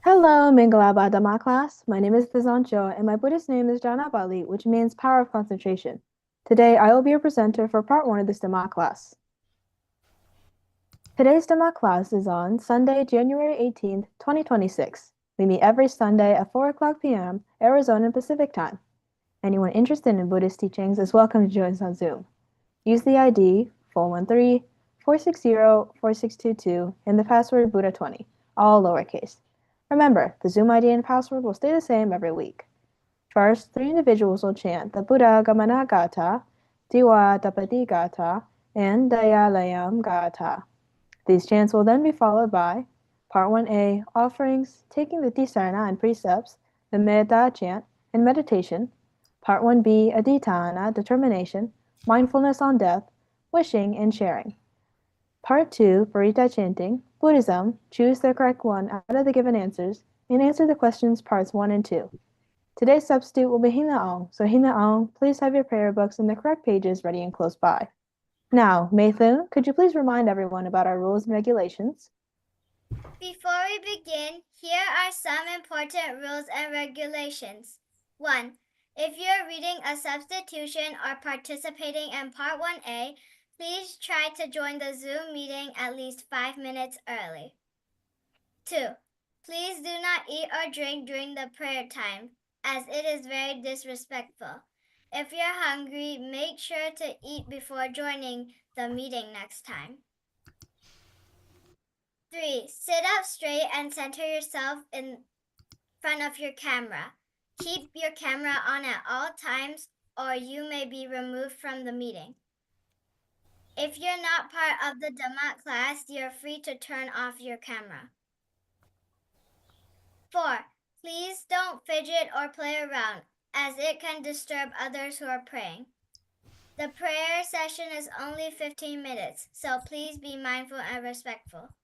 Hello, Mingalaba Dhamma class. My name is Fizancho, and my Buddhist name is Janabali, which means power of concentration. Today, I will be your presenter for part 1 of this Dhamma class. Today's Dhamma class is on Sunday, January 18th, 2026. We meet every Sunday at 4 o'clock p.m. Arizona Pacific Time. Anyone interested in Buddhist teachings is welcome to join us on Zoom. Use the ID 413-460-4622 and the password Buddha20, all lowercase. Remember, the Zoom ID and password will stay the same every week. First, 3 individuals will chant the Buddha Gamana Gata, Diwa Tapati Gata, and Dayalayam Gata. These chants will then be followed by Part 1A, offerings, taking the Tisarana and precepts, the Metta chant, and meditation. Part 1B, Adhitthana, determination, mindfulness on death, wishing, and sharing. Part 2, Parita chanting, Buddhism, choose the correct one out of the given answers, and answer the questions parts 1 and 2. Today's substitute will be Hina Aung, so Hina Aung, please have your prayer books and the correct pages ready and close by. Now, Maythun, could you please remind everyone about our rules and regulations? Before we begin, here are some important rules and regulations. 1. If you're reading a substitution or participating in Part 1A, please try to join the Zoom meeting at least 5 minutes early. 2. Please do not eat or drink during the prayer time, as it is very disrespectful. If you're hungry, make sure to eat before joining the meeting next time. 3. Sit up straight and center yourself in front of your camera. Keep your camera on at all times or you may be removed from the meeting. If you're not part of the Dhamma class, you're free to turn off your camera. 4. Please don't fidget or play around, as it can disturb others who are praying. The prayer session is only 15 minutes, so please be mindful and respectful.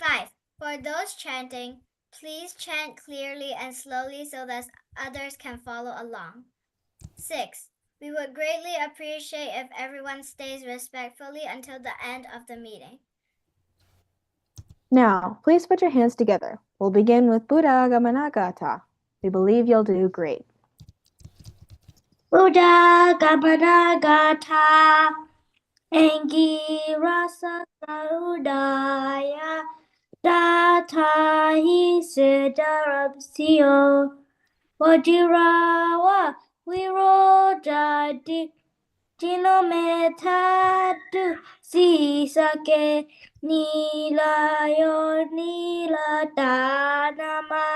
5. For those chanting, please chant clearly and slowly so that others can follow along. 6. We would greatly appreciate if everyone stays respectfully until the end of the meeting. Now, please put your hands together. We'll begin with Buddha Gamana Gata. We believe you'll do great. Buddha Gamana Gata Angira Saudaya Datahi Siddharabsio Vajirawa Virodadi Jinometadu Sisake Nilayo Niladanama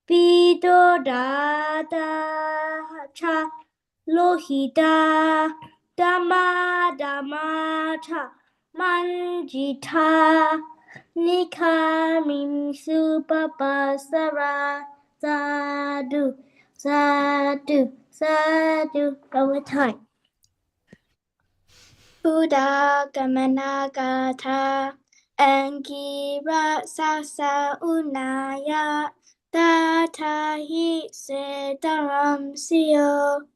Pido Dada Cha Lohita Dhamma Manjita Nikamim Supapasara Sadhu Sadhu Sadhu. Over time. Buddha Gamana Gata Angira Sasa Unaya Tatahi Sedaram Sio.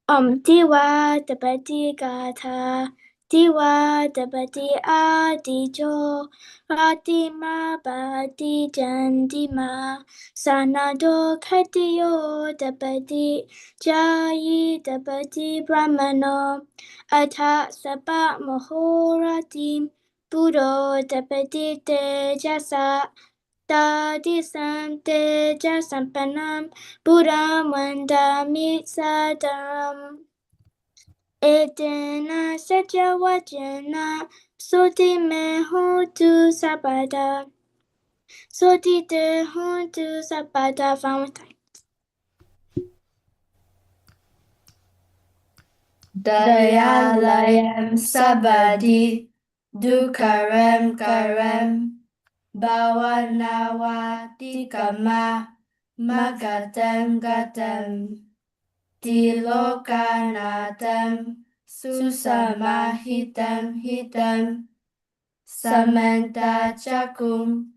Diwa Dabadi Gata Diwa Dabadi Adijo Radima Badi Jandima Sanado Katiyo Dabadi Jayi Dabadi Brahmano Ata Saba Mahoratim Budo Dabadi Tejasa Dadi Sante Jasampanam Buddha Mandami Sadaram Edena Satya Wajana Soti Me Hotu Sabada Soti De Hotu Sabada Valentine. Dayalayam Sabadi Dukaram Karam Bhavanawati Kama Magatam Gatam Tilokanatam Susamahitam Hitam Samanta Chakum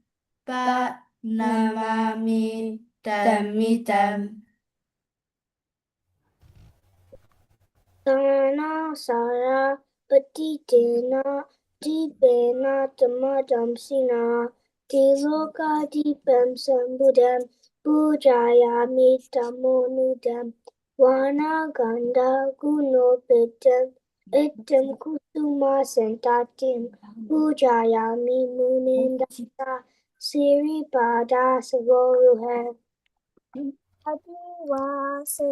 Pa Namami Damitam. Dharana Sara Patitena Dipena Tamadam Sina Tiloka Dipam Sambudam Pujayami Tamonudam Vana Ganda Gunopitam Itam Kusuma Sentatim Pujayami Munindasa Siri Pada Savoruhe Adiwa Se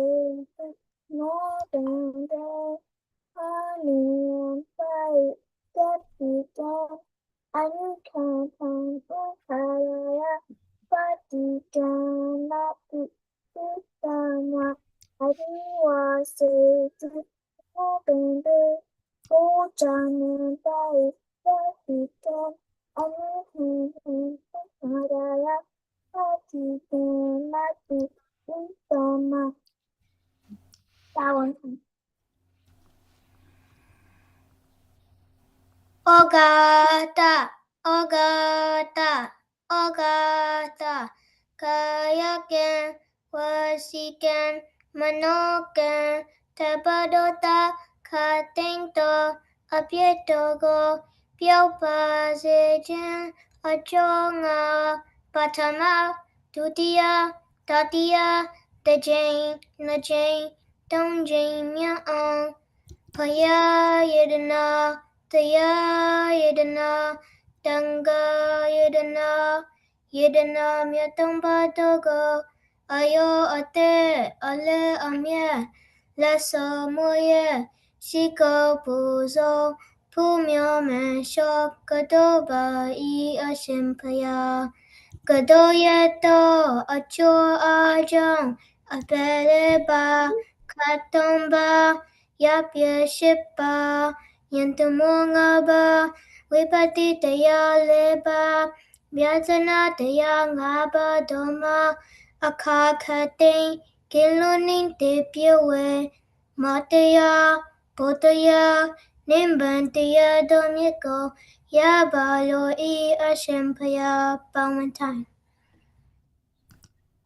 no bende anian pai kapita anukan paraya patikan lati utama adiwa se no bende ojanan pai kapita anukan paraya patikan lati utama. That one. Ogata, ogata, ogata, kayaken, wasiken, manoken, tapadota, katengto, apietogo, piaupa sejen, achonga, patama, tutia, tatia, the jane, don't jane, ya Paya Yedana, Taya Yedana, Danga Yedana, Yedana Myatamba Togo, Ayo Ate, Ale Amye, Lesa Moye, Shiko Puzo, Pumyo Mesho, Kadoba I Ashimpaya. Kadoyato acho ajang apeleba katomba yapya shipa yantumungaba wipati taya leba vyatana taya ngaba doma akakate kilunin te piawe mataya potaya nimbantaya domyako yabalo I ashimpaya Valentine.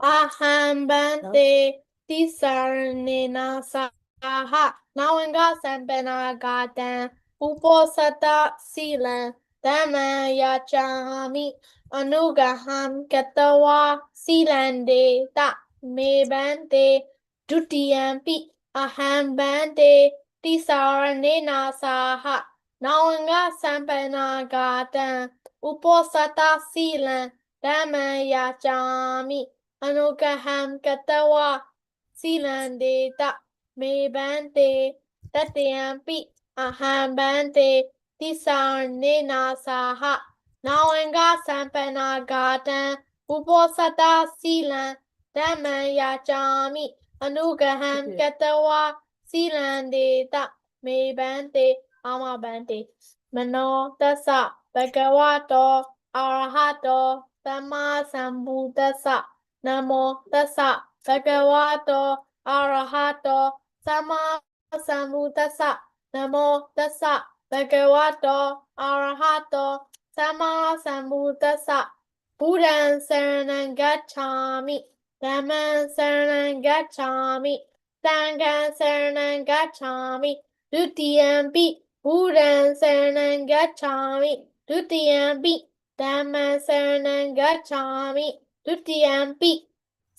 Aham bante tisarnena saha nawanga sampena gatan uposata silan dhamma yachami anugaham katawa silande ta me bante dutiyampi aham bante tisarnena saha nawanga sampena gatan uposata silan dhamma yachami Anugaham katawa silandeta me bante tatyampi aham bante tisarnena saha nawanga sampana gatan uposata silan dhammayachami anugaham katawa silandeta me bante ama bante mano tassa bhagavato arahato Dhamma sambuddhassa Namo tassa bhagavato arahato sama sambuddhassa. Namo tassa bhagavato arahato sama sambuddhassa. Buddhaṃ saranam gacchami. Dhammam saranam gacchami. Sangham saranam gacchami. Dutiyampi Buddhaṃ saranam gacchami. Dutiyampi Dhammam saranam gacchami. Dutiyampi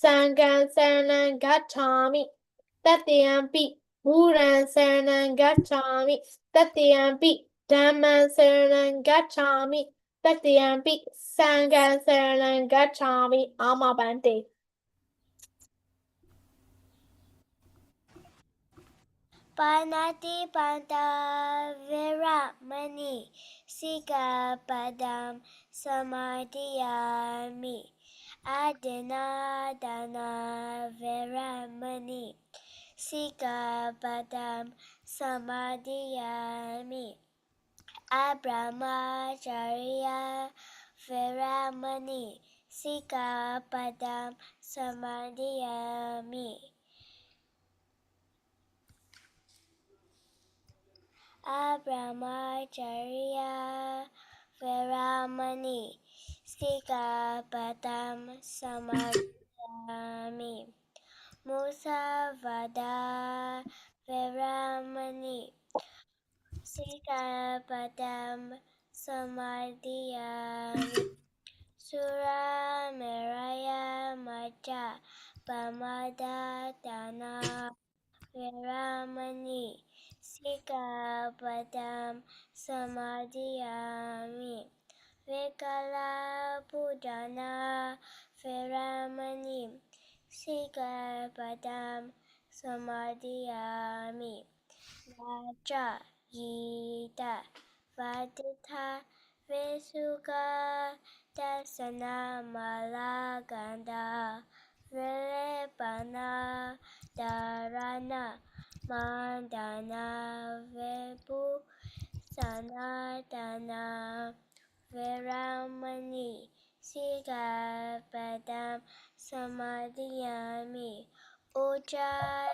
Sangham saranam gacchami. Tatyampi Buddhaṃ saranam gacchami. Tatyampi Dhammam saranam gacchami. Tatyampi Sangham saranam gacchami. Ama bante. Panati Panta Viramani Sika Padam Samadhiyami Adina Dana Viramani Sika Padam Samadhiyami Abramacharya Viramani Sika Padam Samadhiyami Abramacharya Viramani Sikapatam Samadhyami Musavada Veramani Sikapadam Samadhiyami Sura Meraya Maja Pamadadana Veramani Sikapadam Samadhiyami Vikala Pujana Veramani Sikapadam Samadhiyami Raja Yita Vadita Vesuka Dasana Malaganda Vilepana Dharana Mandana Vepu Sanatana Veramani Sigapadam Samadhiyami Uja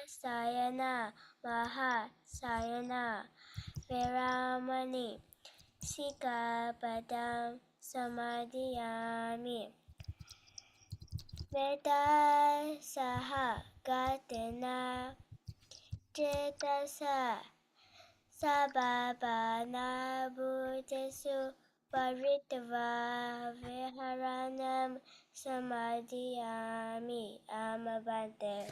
Sayana Maha Sayana Veramani Sigapadam Samadhiyami Veda Saha Gatena Cetasa Sababana Bhutesu Paritva Viharanam Samadhiyami Amabante.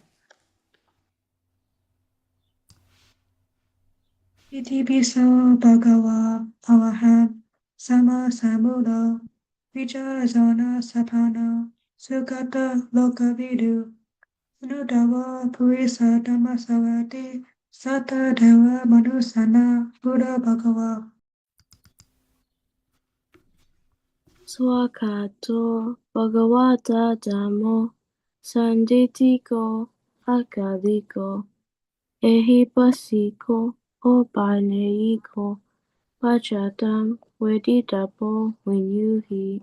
Iti piso bhagava arahat sama sambuddha vichasana sapana sukata lokavidu anudava purisa dhammasavati sata deva manusana buddha bhagava Swakato Bhagavata Dhammo Sanditiko Akaliko Ehipasiko Obaneiko Pachatam Veditapo Vinyuhi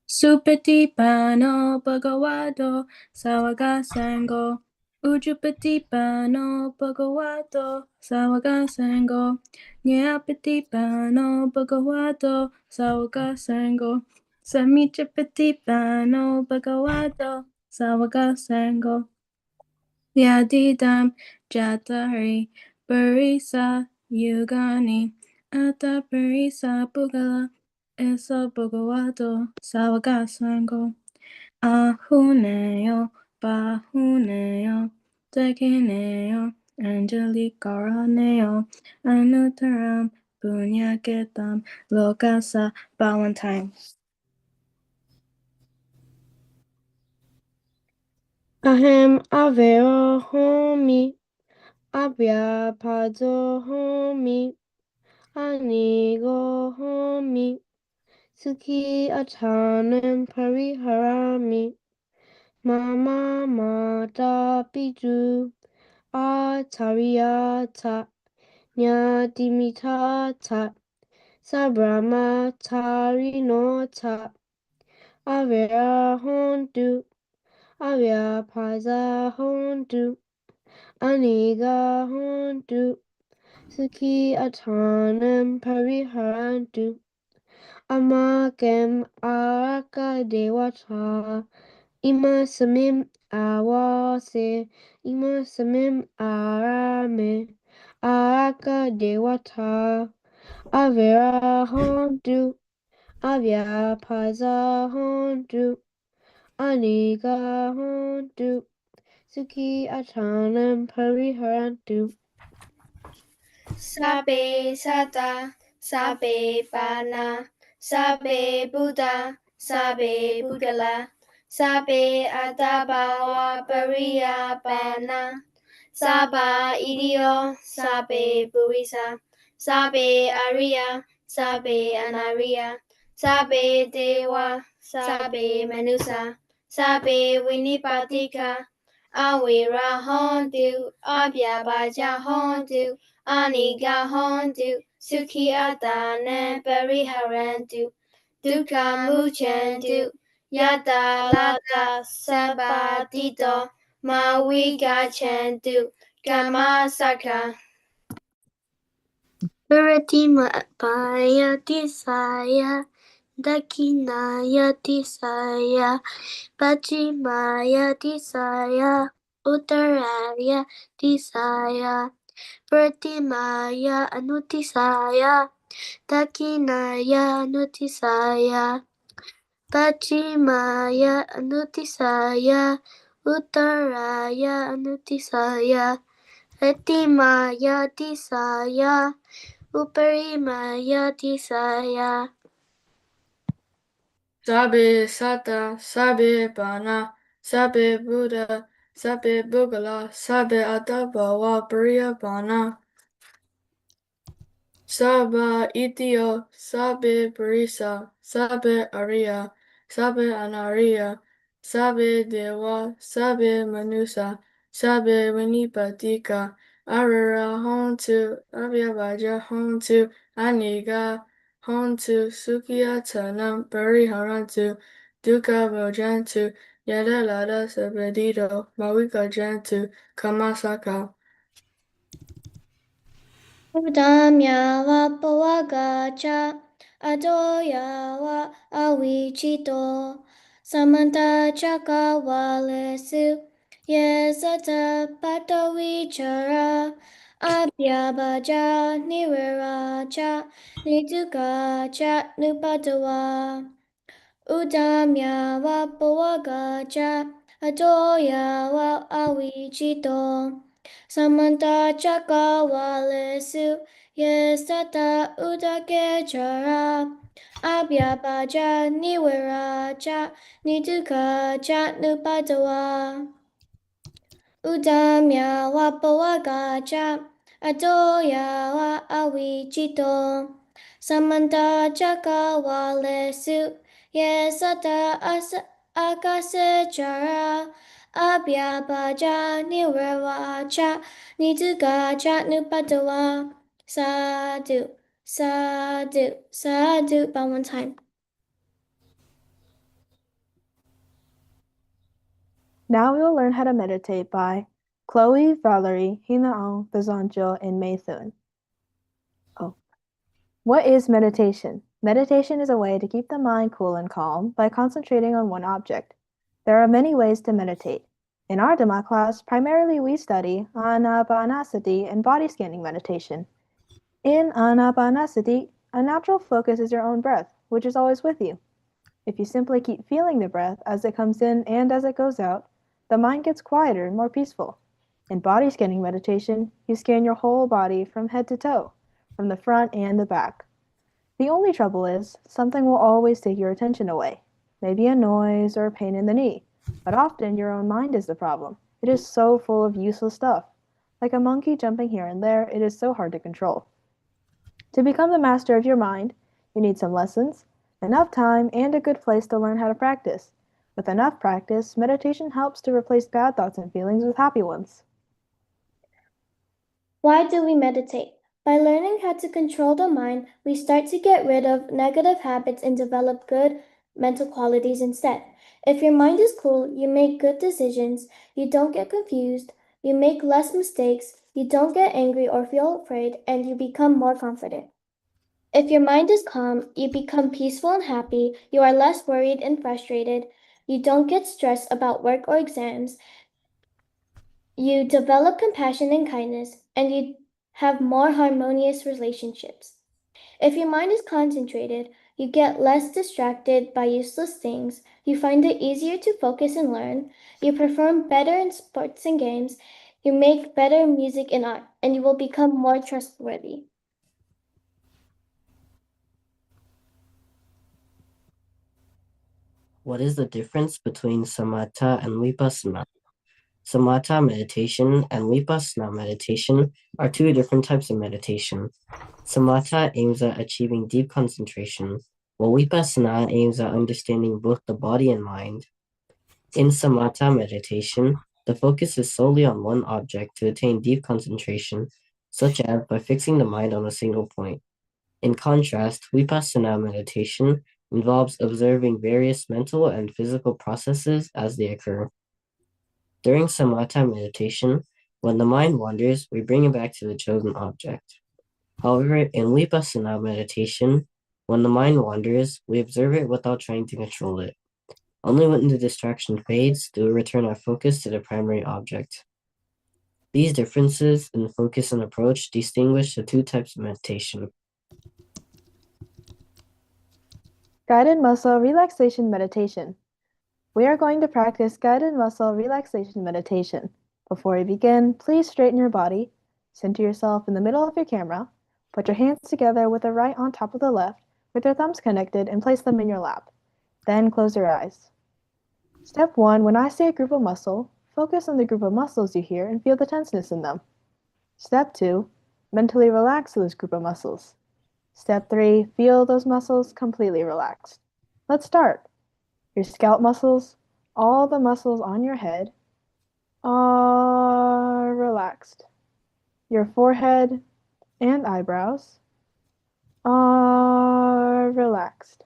Supatipano Bhagavato Sawagasango Ujupatipano Bhagavato Sawagasango Nyapatipano Bhagavato Sawagasango Samichapatipano Bhagavato Sawagasango Yadidam Jatari Parisa Yugani Ata Parisa Bugala Esa Bhagavato Savagasango Ahuneo Bahuneo Tekineo Angelikaraneo Anuttaram Punyaketam Lokasa Valentine Ahem Aveo Homi Abhyapado Homi Anigo Homi Suki Atanam Pariharami Mama Mata Biju Atariata Nyadimitata Sabrama Tarinota Avera Hondu Avya Paza Hondu Aniga Hondu Suki Atanam Pariharantu Amagam Araka Dewata Ima Samim Awase Ima Samim Arame Araka Dewata Avera Hondu Avya Paza Hondu Aniga Hondu Suki Atanam Pariharantu Sabe Sata, Sabe Bana, Sabe Buddha, Sabe Buddhala, Sabe Atabawa Pariya Bana, Saba Idio, Sabe Burisa, Sabe Arya, Sabe Anariya, Sabe Dewa, Sabe Manusa, Sabe Winipatika, Awira Hondu, Abhyabaja Hondu, Aniga Hondu, Sukhiyatane Pariharantu, Dukkha Muchantu, Yata Lata Sabatito, Mawigachantu, Kama Sakha. Puratima Payati Saya Dakinayati Saya Pachimayati Saya Uttaraya Disaya Pratimaya Anutisaya Dakinaya Anutisaya Pachimaya Anutisaya Uttaraya Anutisaya Etimaya Tisaya Uparimaya Tisaya Sabe Sata, Sabe Bana, Sabe Buddha, Sabe Bugala, Sabe Adabawa Bria Bana, Saba Itio, Sabe Barisa, Sabe Aria, Sabe Anaria, Sabe Dewa, Sabe Manusa, Sabe Winipatika, Arara Hontu, Abyabaja Hontu, Aniga, Hontu, Sukia Tanam, Bari Harantu, Duka Bojantu, Yada Lada Sabedito, Mawika Jantu, Kamasaka. Udamya wa pawagacha adoya wa awichito samanta chakawalesu yesata patavichara abhyabaja niviracha nitukacha nupatawa Udamya wa pawagacha adoya wa awichito Samanta chakawalesu yesata udakechara abhyapaja niwiracha nitukacha nupadawa Udamya wa pawagacha adoya wa awichito Samanta chakawalesu yesata akasechara abhyapaja niwiracha nitukacha nupadawa Sadhu, sadhu, sadhu. By one time. Now we will learn how to meditate by Chloe, Valerie, Hinaong, Bazanjo, and Maythun. What is meditation? Meditation is a way to keep the mind cool and calm by concentrating on one object. There are many ways to meditate. In our Dhamma class, primarily we study Anapanasati and body scanning meditation. In Anapanasati, a natural focus is your own breath, which is always with you. If you simply keep feeling the breath as it comes in and as it goes out, the mind gets quieter and more peaceful. In body scanning meditation, you scan your whole body from head to toe, from the front and the back. The only trouble is, something will always take your attention away. Maybe a noise or a pain in the knee, but often your own mind is the problem. It is so full of useless stuff. Like a monkey jumping here and there, it is so hard to control. To become the master of your mind, you need some lessons, enough time, and a good place to learn how to practice. With enough practice, meditation helps to replace bad thoughts and feelings with happy ones. Why do we meditate? By learning how to control the mind, we start to get rid of negative habits and develop good mental qualities instead. If your mind is cool, you make good decisions, you don't get confused, you make less mistakes, you don't get angry or feel afraid, and you become more confident. If your mind is calm, you become peaceful and happy, you are less worried and frustrated, you don't get stressed about work or exams, you develop compassion and kindness, and you have more harmonious relationships. If your mind is concentrated, you get less distracted by useless things, you find it easier to focus and learn, you perform better in sports and games, you make better music and art, and you will become more trustworthy. What is the difference between samatha and vipassana? Samatha meditation and vipassana meditation are two different types of meditation. Samatha aims at achieving deep concentration, while vipassana aims at understanding both the body and mind. In samatha meditation, the focus is solely on one object to attain deep concentration, such as by fixing the mind on a single point. In contrast, vipassana meditation involves observing various mental and physical processes as they occur. During samatha meditation, when the mind wanders, we bring it back to the chosen object. However, in vipassana meditation, when the mind wanders, we observe it without trying to control it. Only when the distraction fades do we return our focus to the primary object. These differences in focus and approach distinguish the two types of meditation. Guided muscle relaxation meditation. We are going to practice guided muscle relaxation meditation. Before we begin, please straighten your body, center yourself in the middle of your camera, put your hands together with the right on top of the left, with your thumbs connected, and place them in your lap. Then close your eyes. Step 1, when I say a group of muscle, focus on the group of muscles you hear and feel the tenseness in them. Step 2, mentally relax those group of muscles. Step 3, feel those muscles completely relaxed. Let's start. Your scalp muscles, all the muscles on your head, are relaxed. Your forehead and eyebrows are relaxed.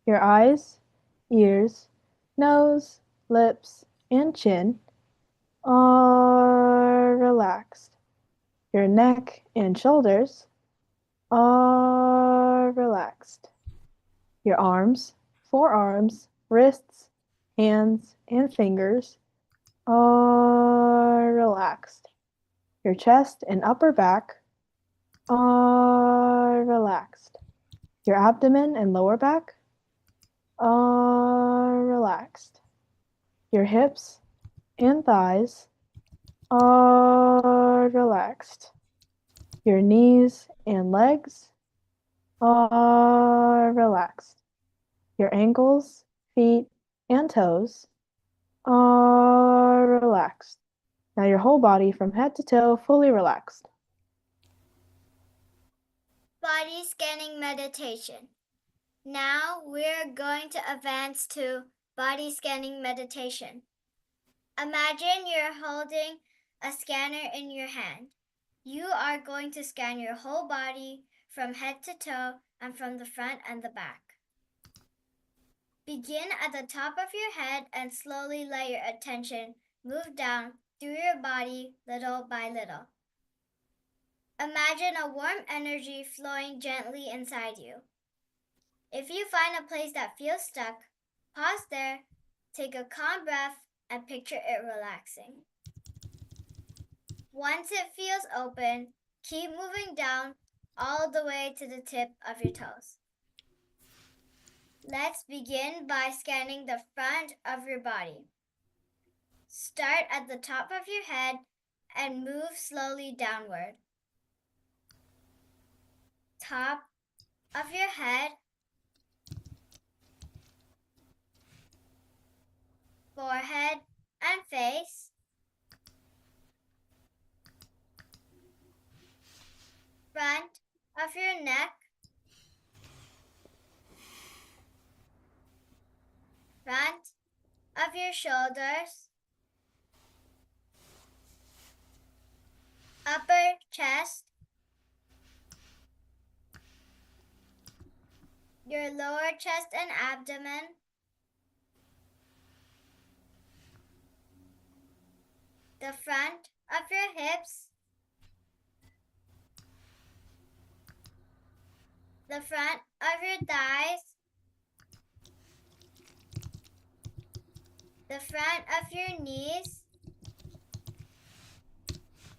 Your eyes, ears, nose, lips, and chin are relaxed. Your neck and shoulders are relaxed. Your arms, forearms, wrists, hands, and fingers are relaxed. Your chest and upper back are relaxed. Your abdomen and lower back are relaxed. Your hips and thighs are relaxed. Your knees and legs are relaxed. Your ankles, feet, and toes are relaxed. Now your whole body from head to toe fully relaxed. Body scanning meditation. Now we're going to advance to body scanning meditation. Imagine you're holding a scanner in your hand. You are going to scan your whole body from head to toe and from the front and the back. Begin at the top of your head and slowly let your attention move down through your body little by little. Imagine a warm energy flowing gently inside you. If you find a place that feels stuck, pause there, take a calm breath, and picture it relaxing. Once it feels open, keep moving down all the way to the tip of your toes. Let's begin by scanning the front of your body. Start at the top of your head and move slowly downward. Top of your head, forehead and face, front of your neck, front of your shoulders, upper chest, your lower chest and abdomen, the front of your hips, the front of your thighs, the front of your knees,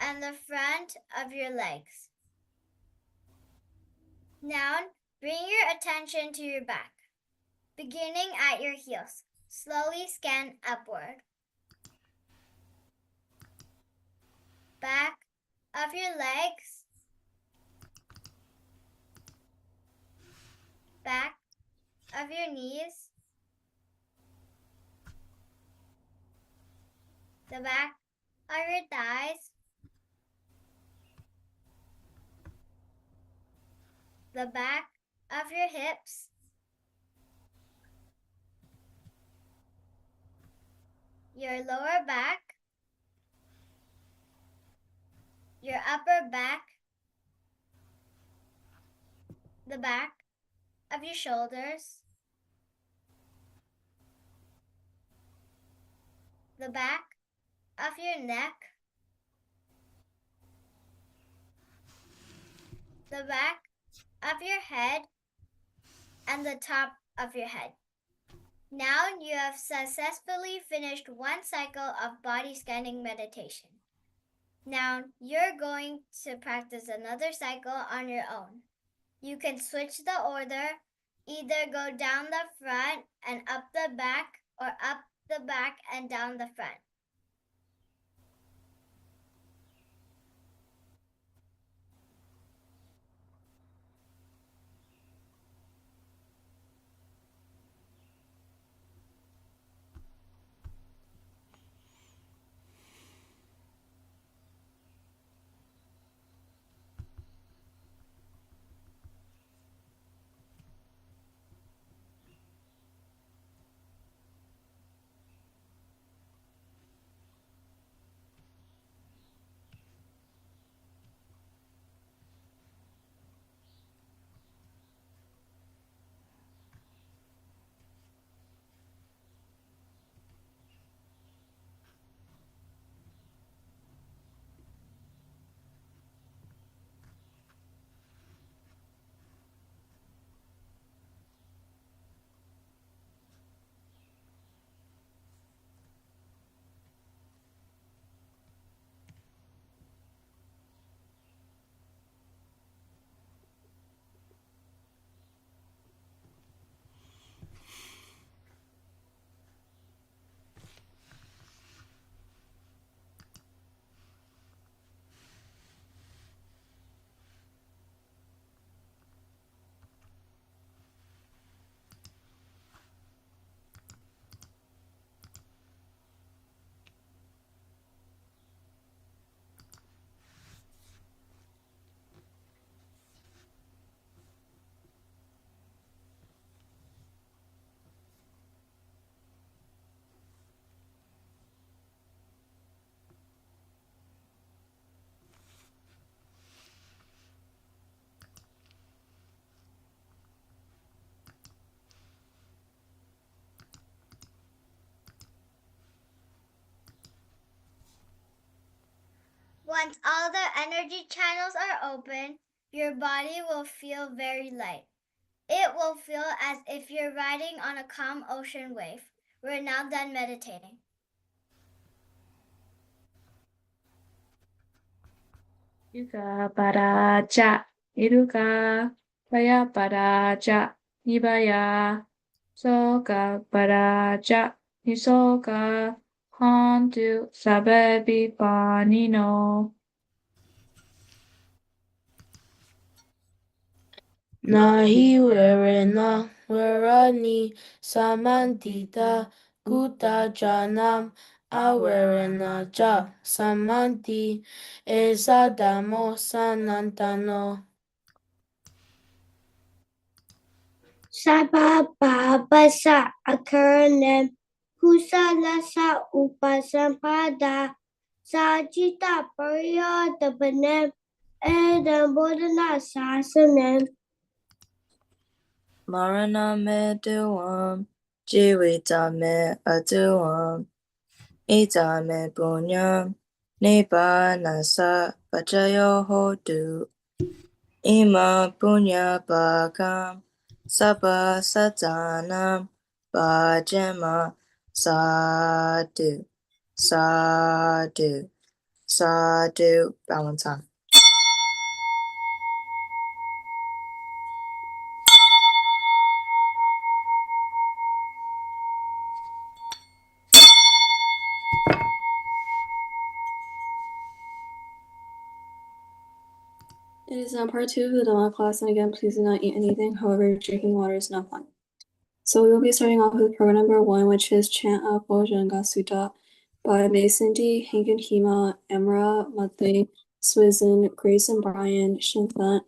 and the front of your legs. Now, bring your attention to your back. Beginning at your heels, slowly scan upward. Back of your legs, back of your knees, the back of your thighs, the back of your hips, your lower back, your upper back, the back of your shoulders, the back of your neck, the back of your head, and the top of your head. Now you have successfully finished one cycle of body scanning meditation. Now you're going to practice another cycle on your own. You can switch the order, either go down the front and up the back, or up the back and down the front. Once all the energy channels are open, your body will feel very light. It will feel as if you're riding on a calm ocean wave. We're now done meditating. Yuka paraja, iruka, paya paraja, nibaya, soka paraja, nisoka, hontu, sabebi panino. Nahi werena werani samantita kuta janam awerena ja samanti esadamo sanantano. Sababasa akaranem kusalasa upasampada sajita pariyadabanem edambodana sasanem. Marana me duam, Jivita me aduam, Ita me punyam, Nibbana pachayo hodu, Ima punya pakam, Sapa satanam, Pajama sadhu, sadhu, sadhu, Valentine. It is now part 2 of the Dhamma class, and again, please do not eat anything. However, drinking water is not fun. So we will be starting off with program number 1, which is Chant of Bojanga Sutta by Cindy, Hankin Hema, Emra, Mate, Swizzen, Grace and Brian, Shinthat,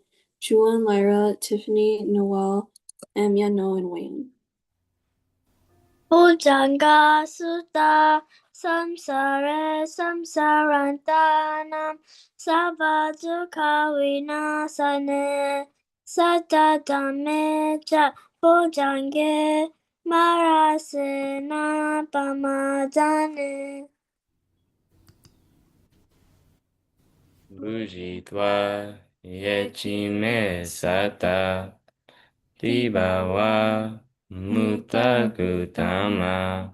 Juan, Lyra, Tiffany, Noel, Amya, No, and Wayne. Bojanga Sutta Samsare Samsarantanam Sabadukha Vinasane Satatame Cha Bojange Marasena Pamadane. mutaku Dhamma,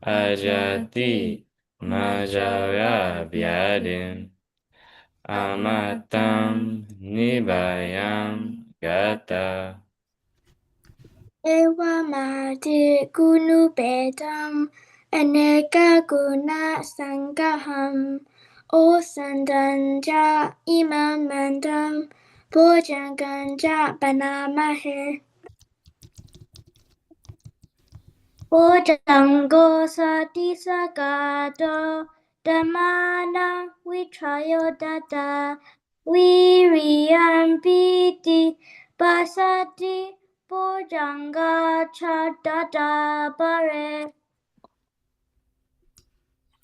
ajati majaya vyadin, amatam nibayam gata. Ewa mahati gunu bedam, aneka guna sangaham, o sandanja imam mandam, bojanganja banamahe. Bojango sati sagato, damana vitrayo dada, viriam piti, basati, bojanga chadada bare.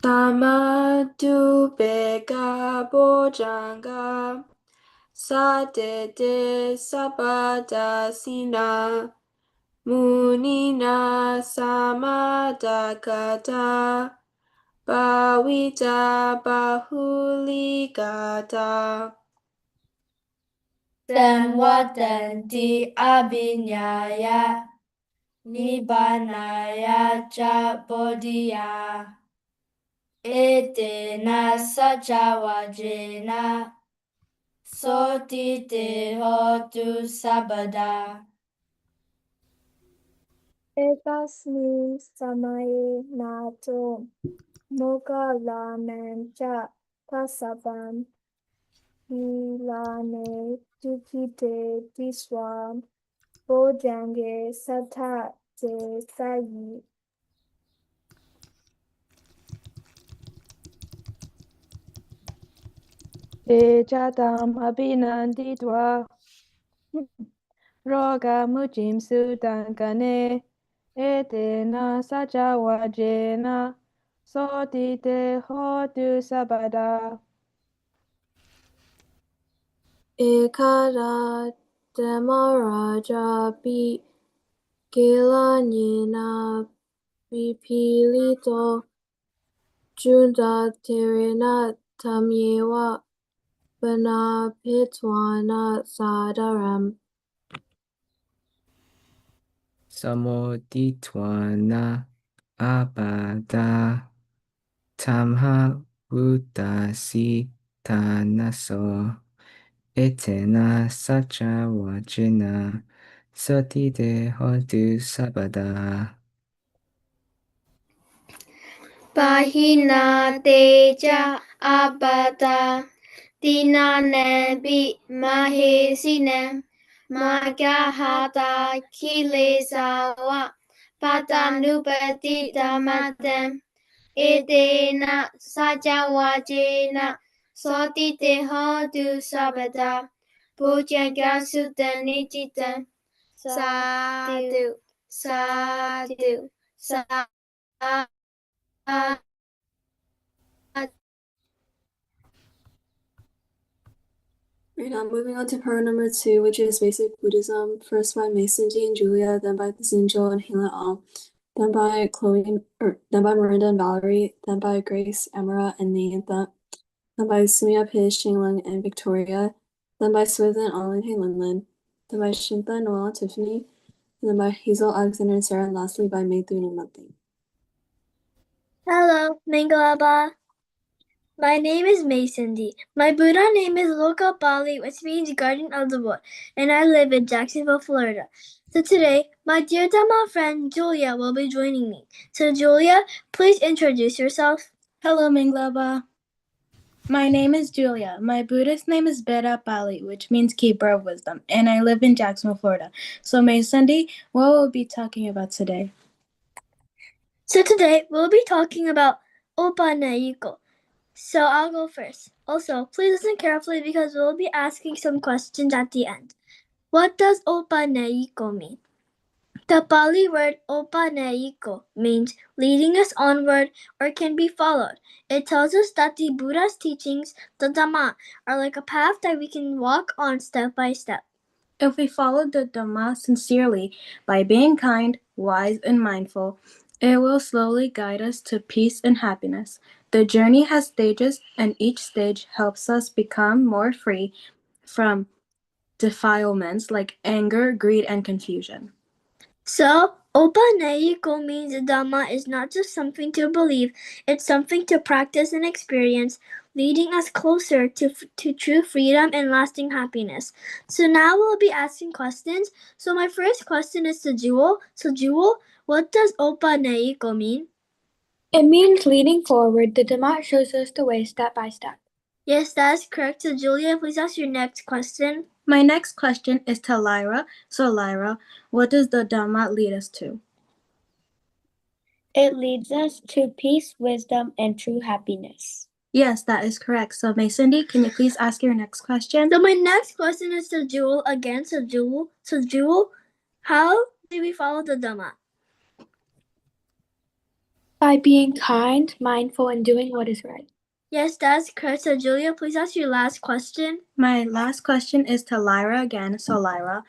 Tamadu bega bojanga, sadede sabada sina, munina samadagata, bawita bahuligata. Senwatanti abinyaya, nibanaya cha bodhiya. Etena sajawajena, soti te hotu sabada. Ekasmin samaye nato, moga lamencha tasabam, hilane dukite diswam, bojange sata te sayi. Ejatam abhinanditva roga mujim sudankane etena sajawajena sotite hotu sabada. Ekara demaraja pi gilanina bipilito, junda terena tamyewa, bana pitwana sadaram. Samoditwana abada tamha udasi tanaso etena sacha wajena sotide hotu sabada. Bahina teja abada, dinane bi mahesine, magahata kilesawa, patanupati damadem, edena sajawajena, sotite hodu sabada, pujaga sudanijitam, sadhu, sadhu, sadhu. Right now, moving on to program number 2, which is Basic Buddhism, first by Mason D and Julia, then by Zinjo and Hila Al, then by then by Miranda and Valerie, then by Grace, Emera, and Neantha, then by Sumia Pish, Xingling, and Victoria, then by Swithin, Alin, Linlin, then by Shintha, Noel, and Tiffany, and then by Hazel, Alexander, and Sarah, and lastly by Maythun and Monthly. Hello, Mangalaba. My name is Mason D. My Buddha name is Loka Bali, which means Garden of the Wood, and I live in Jacksonville, Florida. So today, my dear Dhamma friend Julia will be joining me. So Julia, please introduce yourself. Hello, Minglaba. My name is Julia. My Buddhist name is Beda Bali, which means keeper of wisdom, and I live in Jacksonville, Florida. So, Mason D, what will we be talking about today? So today, we'll be talking about Opanayiko. So I'll go first. Also, please listen carefully because we'll be asking some questions at the end. What does Opanayiko mean? The Pali word Opanayiko means leading us onward or can be followed. It tells us that the Buddha's teachings, the Dhamma, are like a path that we can walk on step by step. If we follow the Dhamma sincerely by being kind, wise, and mindful, it will slowly guide us to peace and happiness. The journey has stages, and each stage helps us become more free from defilements like anger, greed, and confusion. So, Opanayiko means the Dhamma is not just something to believe, it's something to practice and experience, leading us closer to true freedom and lasting happiness. So now we'll be asking questions. So my first question is to Jewel. So Jewel, what does Opanayiko mean? It means leading forward. The Dhamma shows us the way step by step. Yes, that is correct. So Julia, please ask your next question. My next question is to Lyra. So Lyra, what does the Dhamma lead us to? It leads us to peace, wisdom, and true happiness. Yes, that is correct. So Cindy, can you please ask your next question? So my next question is to Jewel again. So Jewel, how do we follow the Dhamma? By being kind, mindful, and doing what is right. Yes, that's correct. So Julia, please ask your last question. My last question is to Lyra again. So Lyra,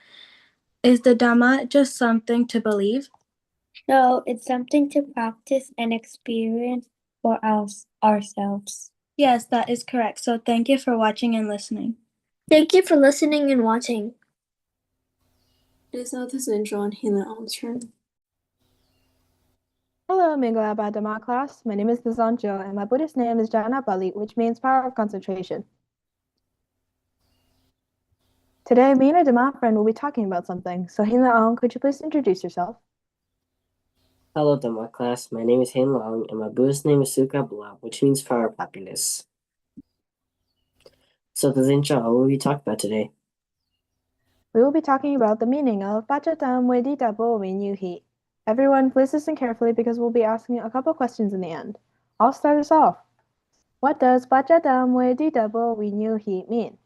is the Dhamma just something to believe? No, it's something to practice and experience for ourselves. Yes, that is correct. So thank you for watching and listening. Thank you for listening and watching. It is now the Zinjo and Hina turn. Hello, Mingalaba Dhamma class. My name is Nizanjo, and my Buddhist name is Jana Bali, which means power of concentration. Today, me and a Dhamma friend will be talking about something. So, Hina Aung, could you please introduce yourself? Hello, Dhamma class. My name is Hein Long, and my Buddhist name is Sukha Bala, which means power of happiness. So, the Zincha, what will we talk about today? We will be talking about the meaning of Pachatam Vedita Bo Vinyuhi. Everyone, please listen carefully because we'll be asking a couple questions in the end. I'll start us off. What does Pachatam Vedita Bo Vinyuhi mean?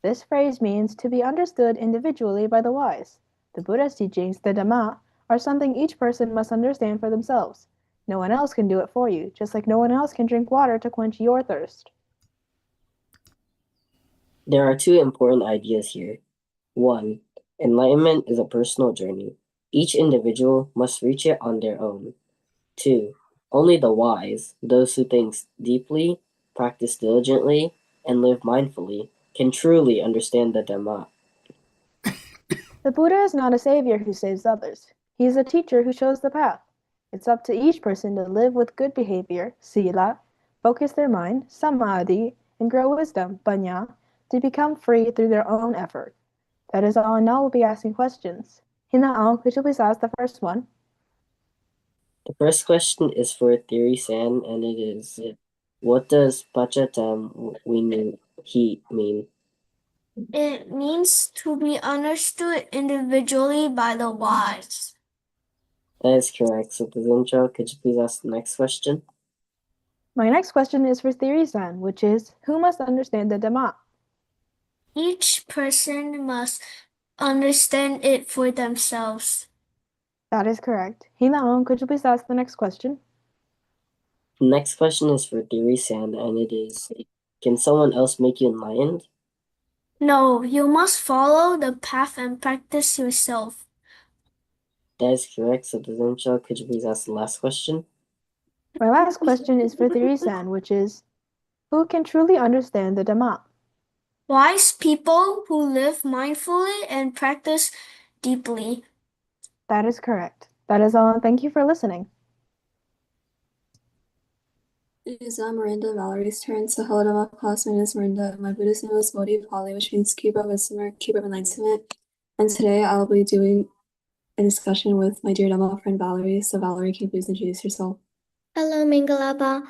This phrase means to be understood individually by the wise. The Buddha's teachings, the Dhamma, are something each person must understand for themselves. No one else can do it for you, just like no one else can drink water to quench your thirst. There are two important ideas here. 1. Enlightenment is a personal journey. Each individual must reach it on their own. 2. Only the wise, those who think deeply, practice diligently, and live mindfully, can truly understand the Dhamma. The Buddha is not a savior who saves others. He is a teacher who shows the path. It's up to each person to live with good behavior, sila, focus their mind, samadhi, and grow wisdom, panya, to become free through their own effort. That is all, and now we'll be asking questions. Hina Aung, could you please ask the first one? The first question is for Theory San, and it is, what does Pachatam He mean? It means to be understood individually by the wise. That is correct. So, Zincha, could you please ask the next question? My next question is for Theory San, which is, who must understand the Dhamma? Each person must understand it for themselves. That is correct. Hina Aung, could you please ask the next question? The next question is for Theory San, and it is, can someone else make you enlightened? No, you must follow the path and practice yourself. That is correct. So, Zincha, could you please ask the last question? My last question is for Theory San, which is, who can truly understand the Dhamma? Wise people who live mindfully and practice deeply. That is correct. That is all, and thank you for listening. It is now Miranda Valerie's turn. So hello to my class. My name is Miranda. My Buddhist name is Bodhi Pali, which means keeper of wisdom or keeper of enlightenment. And today I'll be doing a discussion with my dear Dhamma friend Valerie. So Valerie, can you please introduce yourself? Hello, Mingalaba.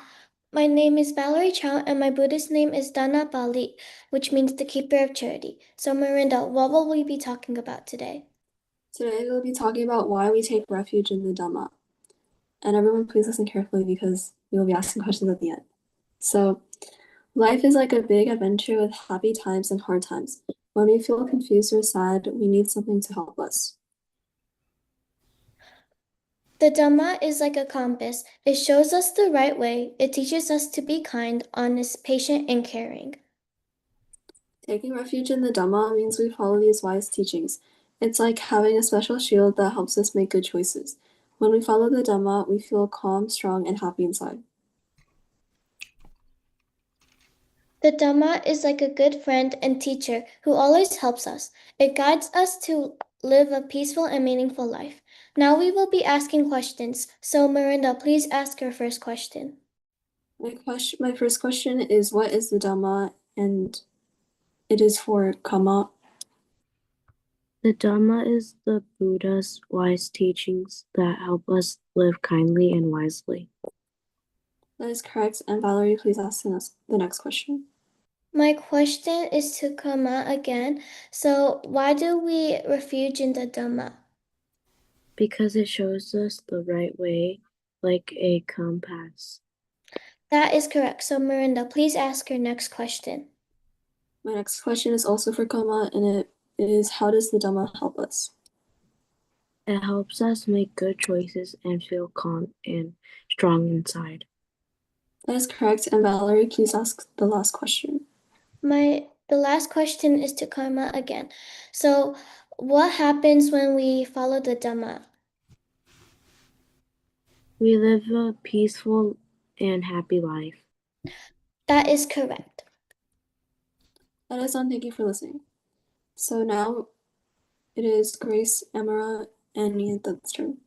My name is Valerie Chow, and my Buddhist name is Dana Bali, which means the keeper of charity. So, Miranda, what will we be talking about today? Today we'll be talking about why we take refuge in the Dhamma. And everyone, please listen carefully because we will be asking questions at the end. So, life is like a big adventure with happy times and hard times. When we feel confused or sad, we need something to help us. The Dhamma is like a compass. It shows us the right way. It teaches us to be kind, honest, patient, and caring. Taking refuge in the Dhamma means we follow these wise teachings. It's like having a special shield that helps us make good choices. When we follow the Dhamma, we feel calm, strong, and happy inside. The Dhamma is like a good friend and teacher who always helps us. It guides us to live a peaceful and meaningful life. Now we will be asking questions. So Miranda, please ask your first question. My first question is, what is the Dhamma? And it is for Kama. The Dhamma is the Buddha's wise teachings that help us live kindly and wisely. That is correct. And Valerie, please ask the next question. My question is to Kama again. So why do we refuge in the Dhamma? Because it shows us the right way, like a compass. That is correct. So Miranda, please ask your next question. My next question is also for Kama, and it is, how does the Dhamma help us? It helps us make good choices and feel calm and strong inside. That is correct. And Valerie, please ask the last question. The last question is to Karma again. So what happens when we follow the Dhamma? We live a peaceful and happy life. That is correct. That is on. Thank you for listening. So now it is Grace, Emera, and Nianta's turn.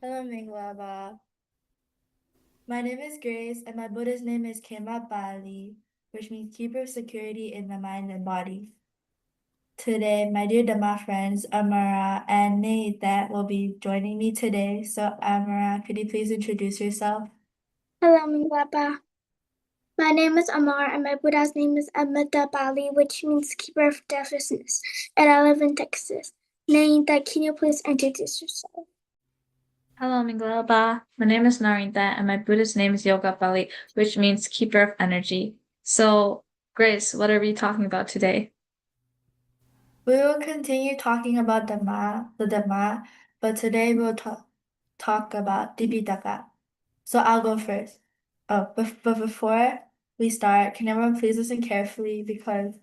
Hello, Minglaba. My name is Grace, and my Buddhist name is Kema Bali, which means keeper of security in the mind and body. Today, my dear Dhamma friends, Amara and Neita will be joining me today. So, Amara, could you please introduce yourself? Hello, Minglapa. My name is Amar, and my Buddha's name is Amita Bali, which means keeper of deafness, and I live in Texas. Nainta, can you please introduce yourself? Hello, Minglaba. My name is Narinta, and my Buddhist name is Yoga Bali, which means keeper of energy. So, Grace, what are we talking about today? We will continue talking about the Dhamma, but today we'll talk about Dipitaka. So I'll go first. Oh, but before we start, can everyone please listen carefully because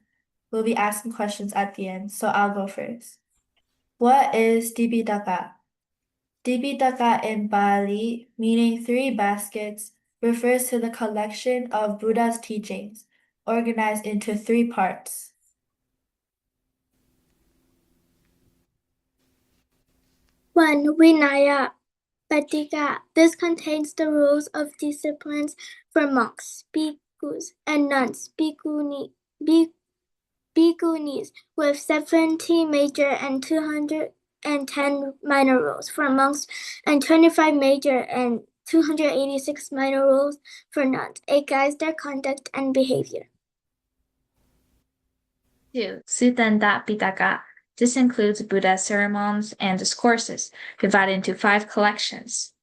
we'll be asking questions at the end. So I'll go first. What is Dipitaka? Dipitaka in Bali, meaning 3 baskets, refers to the collection of Buddha's teachings, organized into 3 parts. One, Vinaya. Patika. This contains the rules of disciplines for monks, bhikkhus, and nuns, bhikkhunis, with 70 major and 210 minor rules for monks, and 25 major and 286 minor rules for nuns. It guides their conduct and behavior. 2. Sutta Pitaka. This includes Buddha's sermons and discourses, divided into 5 collections.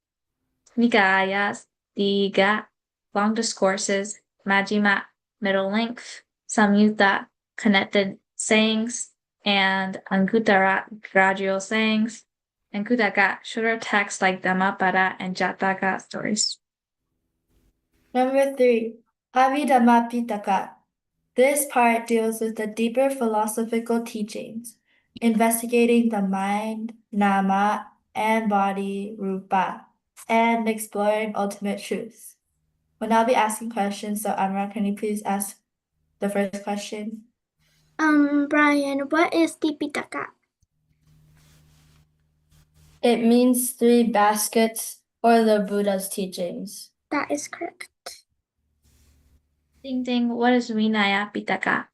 Nikayas, Diga, long discourses, Majjhima, middle length, Samyutta, connected sayings, and Anguttara, gradual sayings, and Kudaka, shorter texts like Dhammapada and Jataka stories. Number 3. Abhidhamma Pitaka. This part deals with the deeper philosophical teachings, investigating the mind, nama, and body, rupa, and exploring ultimate truths. We'll now be asking questions, so Amra, can you please ask the first question? Brian, what is Tipitaka? It means 3 baskets or the Buddha's teachings. That is correct. Ding ding, what is Vinaya Pitaka?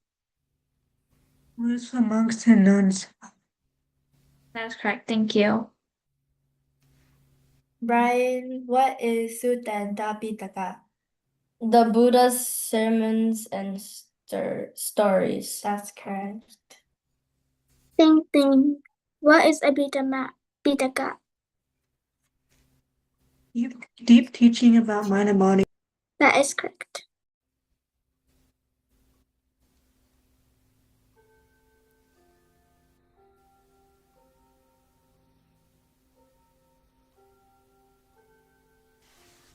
Rules for monks and nuns. That's correct, thank you. Brian, what is Sutta Pitaka? The Buddha's sermons and stories. That's correct. Ding ding. What is Abhidhamma Pitaka? Deep teaching about mind and body. That is correct.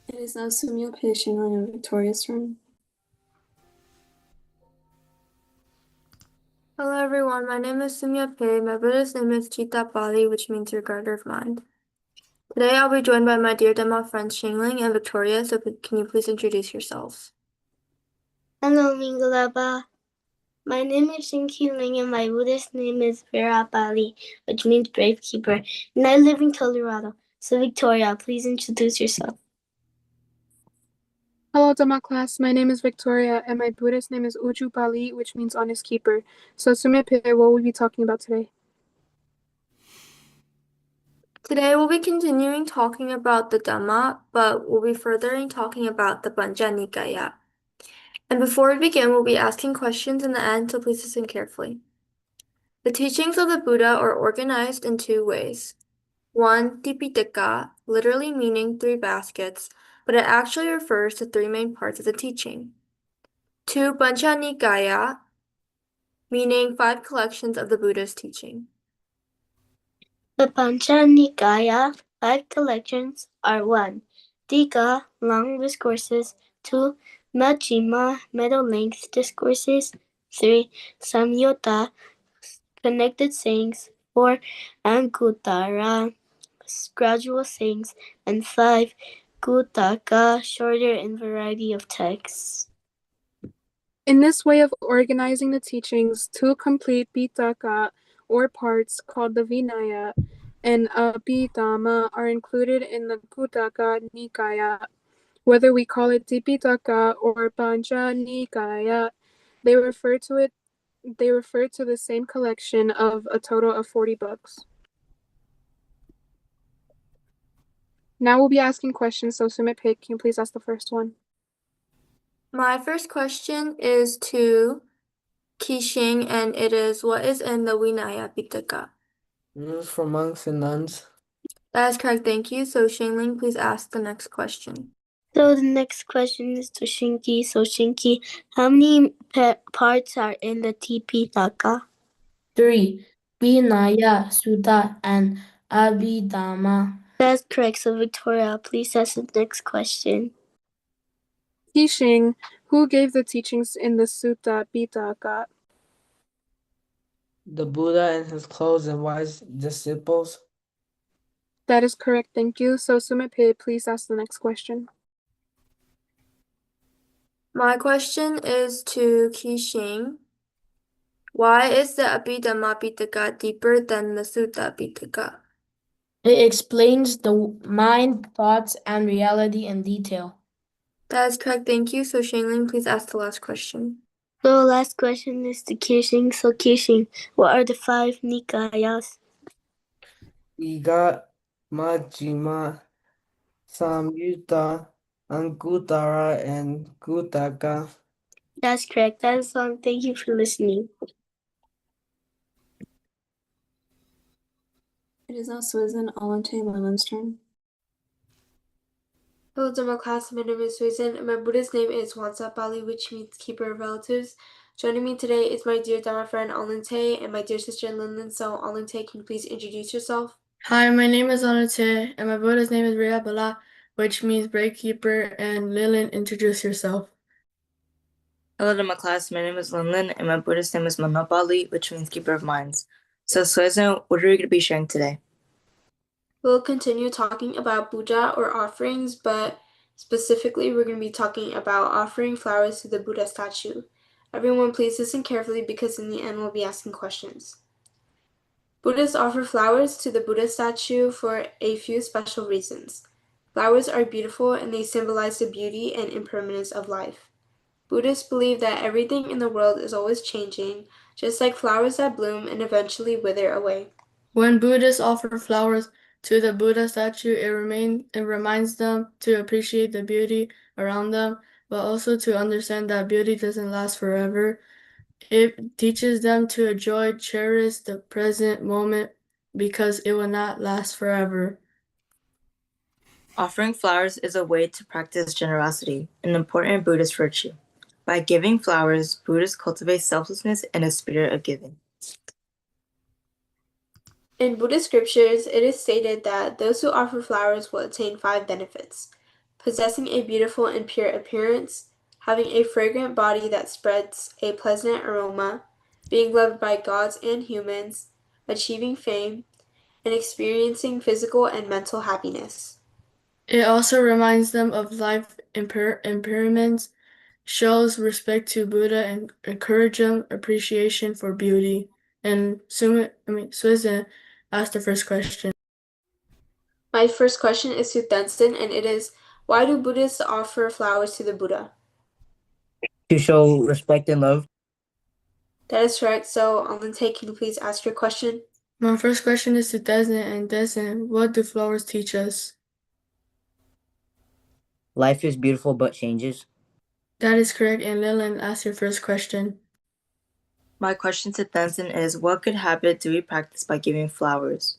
It is now Sumyo Pechingan and Victoria's turn. Hello everyone, my name is Sumya Pei. My Buddhist name is Chita Pali, which means regarder of mind. Today I'll be joined by my dear Dhamma friends Shingling and Victoria, so can you please introduce yourselves? Hello, Mingalaba. My name is Shinki Ling and my Buddhist name is Virabali, which means brave keeper, and I live in Colorado. So Victoria, please introduce yourself. Hello, Dhamma class. My name is Victoria, and my Buddhist name is Uju Bali, which means honest keeper. So, Sumipe, what will we be talking about today? Today we'll be continuing talking about the Dhamma, but we'll be furthering talking about the Pancha Nikaya. And before we begin, we'll be asking questions in the end, so please listen carefully. The teachings of the Buddha are organized in two ways. One, Tipitaka, literally meaning 3 baskets, but it actually refers to 3 main parts of the teaching. 2, Pancha Nikaya, meaning 5 collections of the Buddha's teaching. The Pancha Nikaya 5 collections are 1. Tika, long discourses, 2. Majjhima, middle-length discourses, 3. Samyutta, connected sayings, 4. Anguttara, gradual sayings, and 5. Guttaka, shorter in variety of texts. In this way of organizing the teachings, 2 complete Pitaka, or parts, called the Vinaya, and Abhidhamma are included in the Guttaka Nikaya. Whether we call it Tipitaka or Pancha Nikaya, they refer to the same collection of a total of 40 books. Now we'll be asking questions, so Sumipe, can you please ask the first one? My first question is to Kishing, and it is, what is in the Vinaya Pitaka? Rules for monks and nuns. That is correct, thank you. So Shingling, please ask the next question. So the next question is to Shinki. So Shinki, how many parts are in the Tipitaka? 3. Vinaya, Sutta, and Abhidhamma. That's correct. So Victoria, please ask the next question. Kishing, who gave the teachings in the Sutta Pitaka? The Buddha and his close and wise disciples. That is correct, thank you. So Sumipe, please ask the next question. My question is to Kishing. Why is the Abhidhamma Pitaka deeper than the Sutta Pitaka? It explains the mind, thoughts, and reality in detail. That is correct, thank you. So Shingling, please ask the last question. So the last question is to Kishing. So Kishing, what are the 5 Nikayas? Iga, Majjhima, Samyutta, Anguttara, and Guttaka. That's correct. That is all. Thank you for listening. It is now Susan, Alante, Leland's turn. Hello, Dhamma class. My name is Susan, and my Buddhist name is Wansa Bali, which means keeper of relatives. Joining me today is my dear Dhamma friend Alante and my dear sister Linlin. So, Alante, can you please introduce yourself? Hi, my name is Anate, and my Buddha's name is Ria Bala, which means break keeper, and Lilin, introduce yourself. Hello to my class, my name is Linlin, and my Buddhist name is Manopali, which means keeper of minds. So, Susan, what are we going to be sharing today? We'll continue talking about puja or offerings, but specifically, we're going to be talking about offering flowers to the Buddha statue. Everyone, please listen carefully because in the end, we'll be asking questions. Buddhists offer flowers to the Buddha statue for a few special reasons. Flowers are beautiful and they symbolize the beauty and impermanence of life. Buddhists believe that everything in the world is always changing, just like flowers that bloom and eventually wither away. When Buddhists offer flowers to the Buddha statue, it reminds them to appreciate the beauty around them, but also to understand that beauty doesn't last forever. It teaches them to cherish the present moment because it will not last forever. Offering flowers is a way to practice generosity, an important Buddhist virtue. By giving flowers, Buddhists cultivate selflessness and a spirit of giving. In Buddhist scriptures, it is stated that those who offer flowers will attain 5 benefits: possessing a beautiful and pure appearance, having a fragrant body that spreads a pleasant aroma, being loved by gods and humans, achieving fame, and experiencing physical and mental happiness. It also reminds them of life impermanence shows respect to Buddha and encouraging appreciation for beauty. And Susan asked the first question. My first question is to Tenzin, and it is, why do Buddhists offer flowers to the Buddha? To show respect and love. That is correct. So, Tay, can you please ask your question? My first question is to Tenzin, and Tenzin, what do flowers teach us? Life is beautiful but changes. That is correct, and Leland asked your first question. My question to Tenzin is, what good habit do we practice by giving flowers?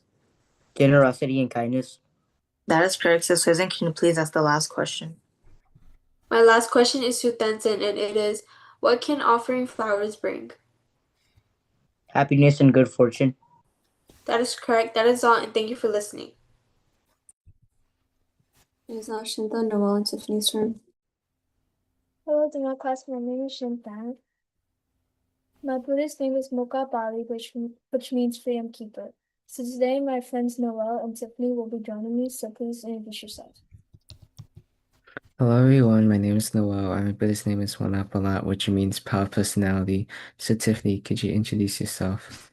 Generosity and kindness. That is correct. So Susan, can you please ask the last question? My last question is to Tenzin, and it is, what can offering flowers bring? Happiness and good fortune. That is correct. That is all, and thank you for listening. It is now Shintha, Noel, and Tiffany's turn. Hello, Dhamma class. My name is Shintha. My Buddhist name is Moka Bali, which means freedom keeper. So today, my friends Noel and Tiffany will be joining me. So please introduce yourself. Hello everyone, my name is Noel. My Buddhist name is Wanapalat, which means proud personality. So Tiffany, could you introduce yourself?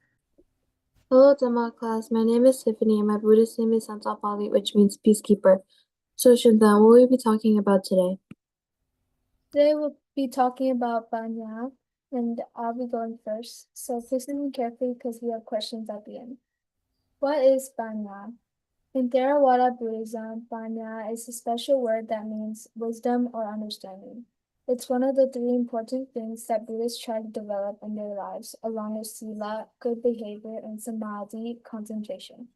Hello, Dhamma class. My name is Tiffany, and my Buddhist name is Santapali, which means peacekeeper. So, Shintha, what will we be talking about today? Today, we'll be talking about Banya, and I'll be going first. So please listen carefully because we have questions at the end. What is Banya? In Theravada Buddhism, Banya is a special word that means wisdom or understanding. It's one of the three important things that Buddhists try to develop in their lives, along with sila, good behavior, and samadhi, concentration.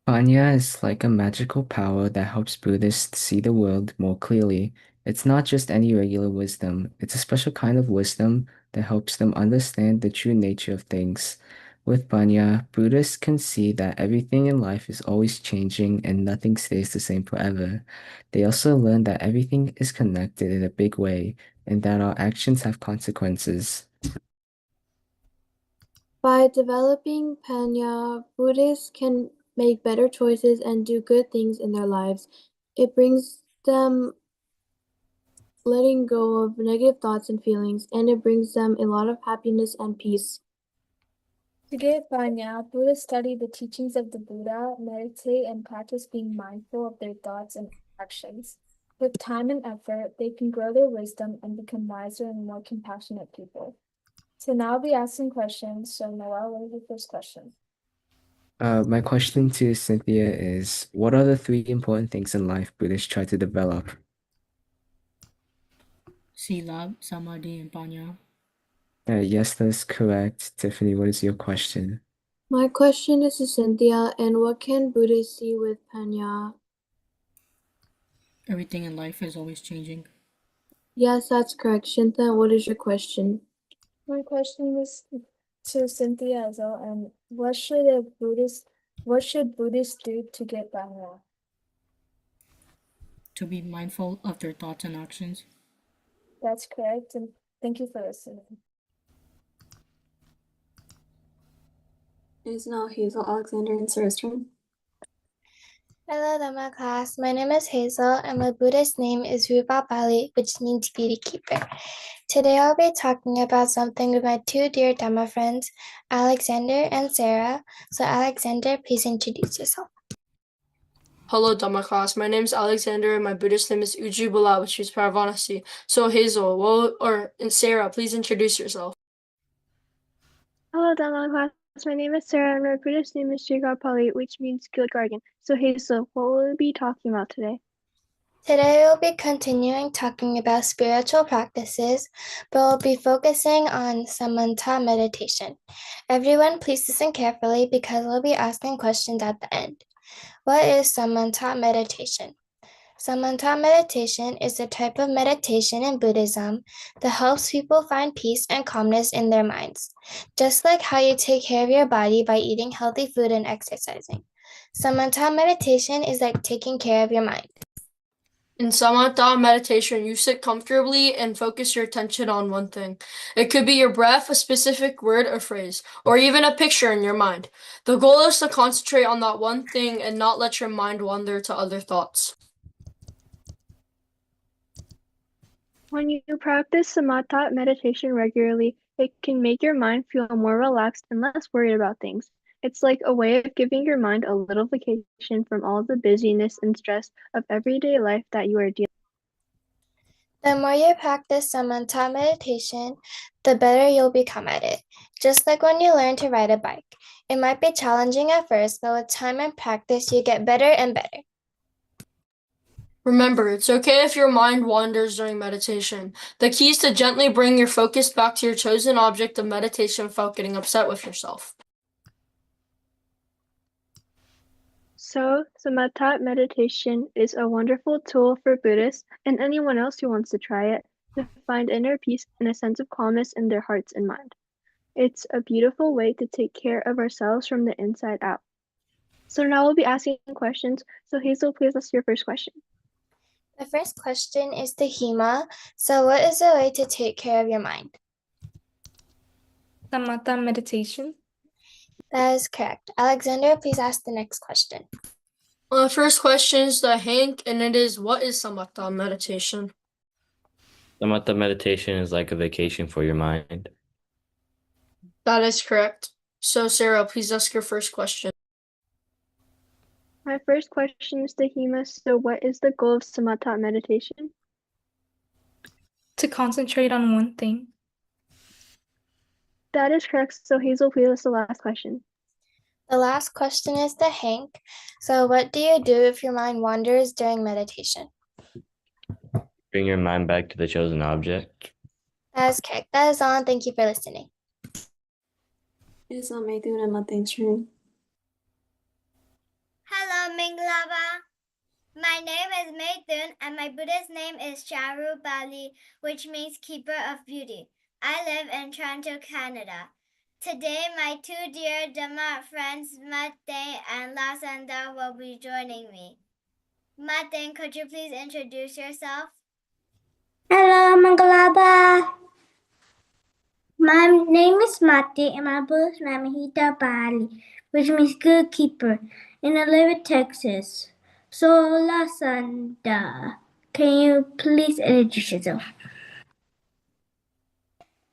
Panya is like a magical power that helps Buddhists see the world more clearly. It's not just any regular wisdom, it's a special kind of wisdom that helps them understand the true nature of things. With Panya, Buddhists can see that everything in life is always changing and nothing stays the same forever. They also learn that everything is connected in a big way and that our actions have consequences. By developing Panya, Buddhists can make better choices and do good things in their lives. It brings them letting go of negative thoughts and feelings, and it brings them a lot of happiness and peace. To get Panya, Buddhists study the teachings of the Buddha, meditate, and practice being mindful of their thoughts and actions. With time and effort, they can grow their wisdom and become wiser and more compassionate people. So now I'll be asking questions. So Noel, what is your first question? My question to Cynthia is, what are the three important things in life Buddhists try to develop? Sila, Samadhi, and Panya. Yes, that's correct. Tiffany, what is your question? My question is to Cynthia, and what can Buddhists see with Panya? Everything in life is always changing. Yes, that's correct. Shintha, what is your question? My question is to Cynthia as well. And what should Buddhists do to get Panya? To be mindful of their thoughts and actions. That's correct, and thank you for listening. It is now Hazel, Alexander, and Sarah's turn. Hello, Dhamma class. My name is Hazel, and my Buddhist name is Rupa Bali, which means beauty keeper. Today, I'll be talking about something with my two dear Dhamma friends, Alexander and Sarah. So, Alexander, please introduce yourself. Hello, Dhamma class. My name is Alexander, and my Buddhist name is Ujibala, which is Paravanasi. So Hazel, and Sarah, please introduce yourself. Hello, Dhamma class. My name is Sarah, and my Buddhist name is Pali, which means good guardian. So Hazel, what will we be talking about today? Today, we'll be continuing talking about spiritual practices, but we'll be focusing on samatha meditation. Everyone, please listen carefully because we'll be asking questions at the end. What is samatha meditation? Samatha meditation is a type of meditation in Buddhism that helps people find peace and calmness in their minds, just like how you take care of your body by eating healthy food and exercising. Samatha meditation is like taking care of your mind. In samatha meditation, you sit comfortably and focus your attention on one thing. It could be your breath, a specific word or phrase, or even a picture in your mind. The goal is to concentrate on that one thing and not let your mind wander to other thoughts. When you practice samatha meditation regularly, it can make your mind feel more relaxed and less worried about things. It's like a way of giving your mind a little vacation from all the busyness and stress of everyday life that you are dealing with. The more you practice samatha meditation, the better you'll become at it. Just like when you learn to ride a bike. It might be challenging at first, but with time and practice, you get better and better. Remember, it's okay if your mind wanders during meditation. The key is to gently bring your focus back to your chosen object of meditation without getting upset with yourself. So, samatha meditation is a wonderful tool for Buddhists and anyone else who wants to try it to find inner peace and a sense of calmness in their hearts and mind. It's a beautiful way to take care of ourselves from the inside out. So now we'll be asking questions. So Hazel, please ask your first question. The first question is to Hema. So what is a way to take care of your mind? Samatha meditation. That is correct. Alexander, please ask the next question. Well, the first question is to Hank, and it is, what is samatha meditation? Samatha meditation is like a vacation for your mind. That is correct. So Sarah, please ask your first question. My first question is to Hema. So what is the goal of samatha meditation? To concentrate on one thing. That is correct. So Hazel, please ask the last question. The last question is to Hank. So what do you do if your mind wanders during meditation? Bring your mind back to the chosen object. That is correct. That is all, and thank you for listening. It is Maithun and Matang's turn. Hello, Minglava. My name is Maithun, and my Buddhist name is Charu Bali, which means keeper of beauty. I live in Toronto, Canada. Today, my two dear Dhamma friends, Mate and Lasanda, will be joining me. Mate, could you please introduce yourself? Hello, Mangalaba. My name is Mati and my Buddhist name is Hita Bali, which means good keeper, and I live in Texas. So, Lasanda, can you please introduce yourself?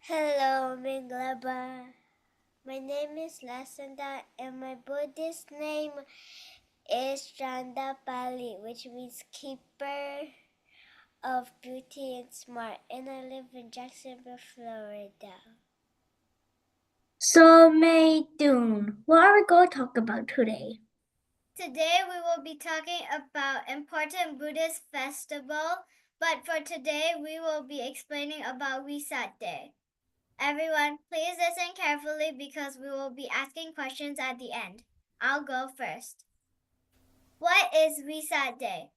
Hello, Minglaba. My name is Lasanda, and my Buddhist name is Chanda Pali, which means keeper of beauty and smart, and I live in Jacksonville, Florida. So, Maydun, what are we going to talk about today? Today we will be talking about important Buddhist festival, but for today we will be explaining about Wesak Day. Everyone, please listen carefully because we will be asking questions at the end. I'll go first. What is Wesak Day?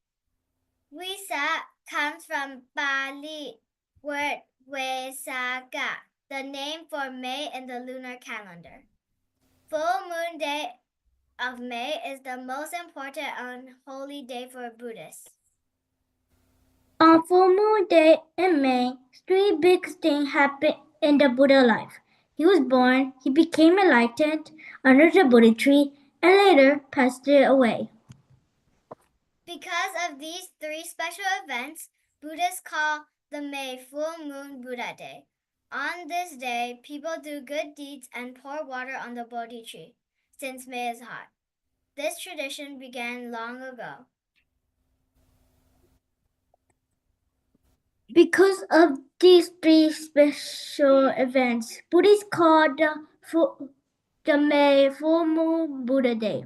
Wesak comes from Pali word Vesaga, the name for May in the lunar calendar. Full moon day of May is the most important and holy day for Buddhists. On full moon day in May, three big things happened in the Buddha life. He was born, he became enlightened under the Buddha tree, and later passed it away. Because of these three special events, Buddhists call the May full moon Buddha Day. On this day, people do good deeds and pour water on the Bodhi tree, since May is hot. This tradition began long ago. Because of these three special events, Buddhists call the May full moon Buddha Day.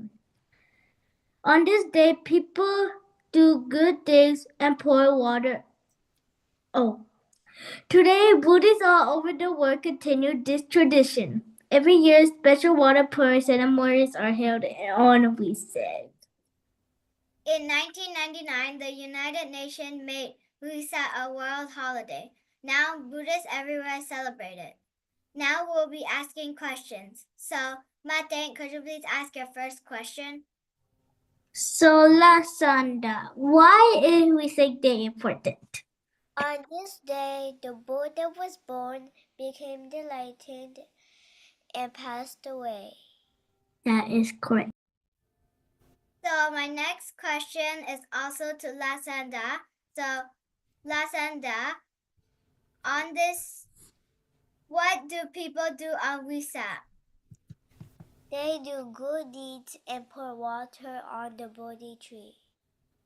On this day, people do good things and pour water. Today, Buddhists all over the world continue this tradition. Every year, special water pouring ceremonies are held on Wesak. In 1999, the United Nations made Wesak a world holiday. Now, Buddhists everywhere celebrate it. Now we'll be asking questions. So, Mate, could you please ask your first question? So, Lasanda, why is Wesak Day important? On this day, the Buddha was born, became enlightened, and passed away. That is correct. So my next question is also to Lasanda. So, Lasanda, On this, what do people do on Wesak? They do good deeds and pour water on the Bodhi tree.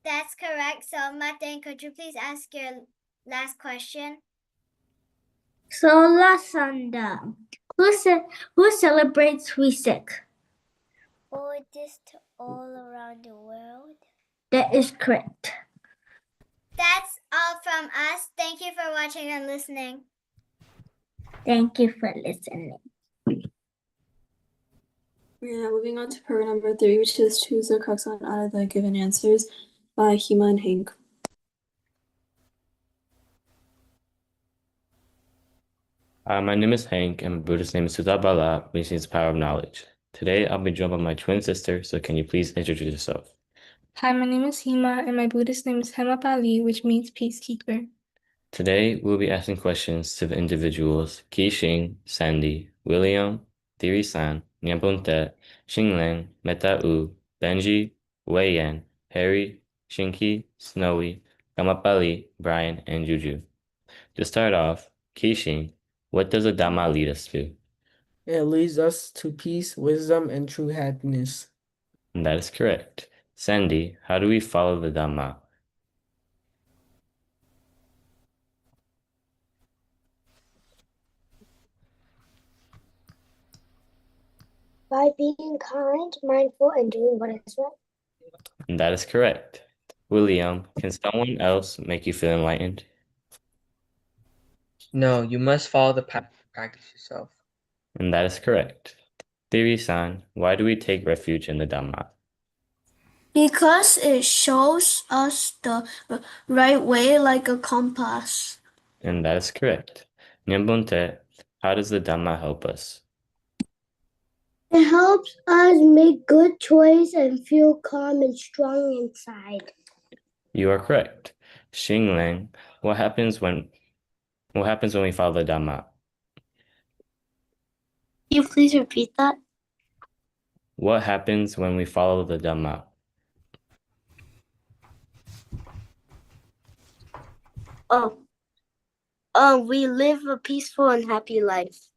That's correct. So, Martin, could you please ask your last question? Solar Sunda. Who celebrates Wesak? Buddhists all around the world. That is correct. That's all from us. Thank you for watching and listening. Thank you for listening. We're now moving on to program number 3, which is choose the correct one out of the given answers by Hema and Hank. My name is Hank, and my Buddhist name is Sutabala, which means power of knowledge. Today, I'll be joined by my twin sister, so can you please introduce yourself? Hi, my name is Hema, and my Buddhist name is Hemapali, which means peacekeeper. Today, we'll be asking questions to the individuals Kixing, Sandy, William, Thiri-san, Nyambunte, Xingling, Metau, Benji, Wei-Yan, Harry, Shinky, Snowy, Gamapali, Brian, and Juju. To start off, Kixing, what does the Dhamma lead us to? It leads us to peace, wisdom, and true happiness. And that is correct. Sandy, how do we follow the Dhamma? By being kind, mindful, and doing what is right. And that is correct. William, can someone else make you feel enlightened? No, you must follow the path and practice yourself. And that is correct. Thiri-san, why do we take refuge in the Dhamma? Because it shows us the right way like a compass. And that is correct. Nyambunte, how does the Dhamma help us? It helps us make good choices and feel calm and strong inside. You are correct. Xingling, what happens when we follow the Dhamma? Can you please repeat that? What happens when we follow the Dhamma? We live a peaceful and happy life.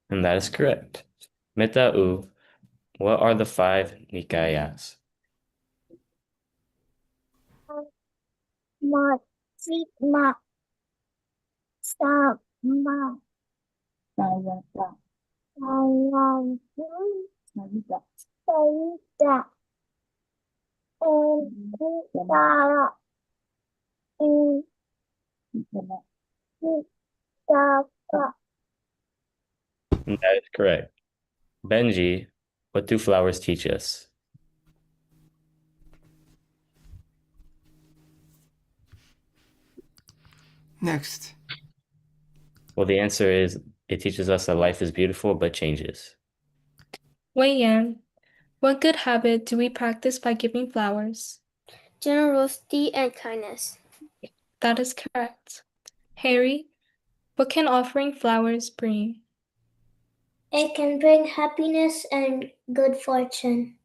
And that is correct. Metau, what are the 5 Nikayas? Ma, Sigma, Sama, Sayata, Sayan, Saida, and Kutara, and Kitaka. And that is correct. Benji, what do flowers teach us? Next. Well, the answer is it teaches us that life is beautiful but changes. Wei-Yan, what good habit do we practice by giving flowers? Generosity and kindness. That is correct. Harry, what can offering flowers bring? It can bring happiness and good fortune.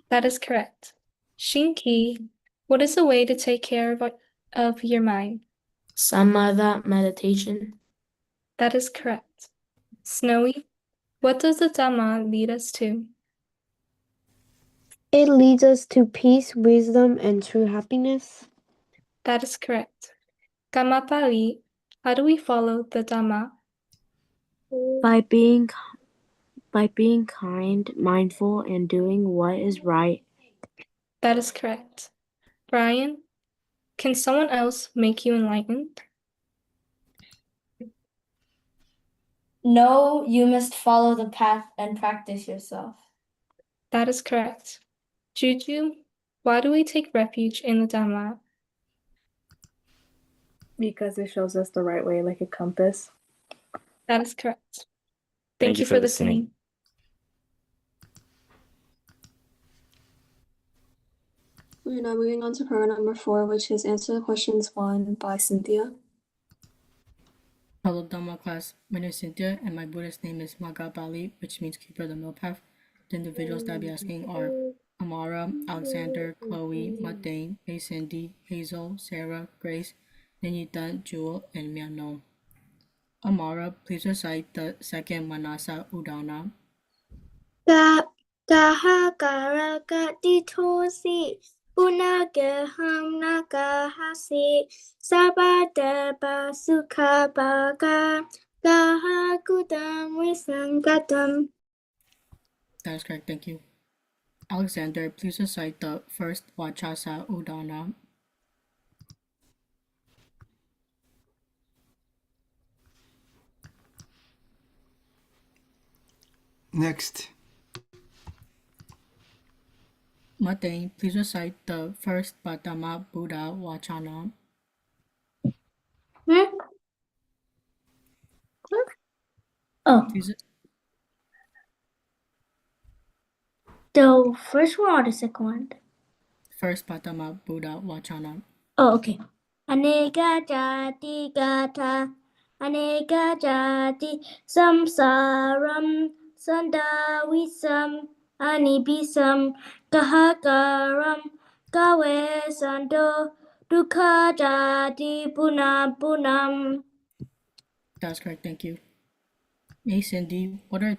That is correct. Shinki, what is a way to take care of your mind? Samatha meditation. That is correct. Snowy, what does the Dhamma lead us to? It leads us to peace, wisdom, and true happiness. That is correct. Gamapali, how do we follow the Dhamma? By being kind, mindful, and doing what is right. That is correct. Brian, can someone else make you enlightened? No, you must follow the path and practice yourself. That is correct. Juju, why do we take refuge in the Dhamma? Because it shows us the right way like a compass. That is correct. Thank you for listening. We're now moving on to program number 4, which is answer the questions 1 by Cynthia. Hello Dhamma class, my name is Cynthia and my Buddhist name is Magabali, which means keeper of the middle path. The individuals that I'll be asking are Amara, Alexander, Chloe, Matane, May Cindy, Hazel, Sarah, Grace, Ninitan, Jewel, and Miano. Amara, please recite the second Manasa Udana. Gahagaragatihosi Punagaham Nagahasi Sabadaba Sukhabaga Gahakudam Visangatam. That is correct, thank you. Alexander, please recite the first Vachasa Udana. Next. Mate, please recite the first Dhamma Buddha Vachana. Oh. Please, The first one or the second one? first Dhamma Buddha Vachana. Oh, okay. Aneka jati gata, aneka jati samsaram, sandavisam, anibisam, kahakaram, kawe sando, dukha jati punam. That's correct, thank you. Hey Cindy, what are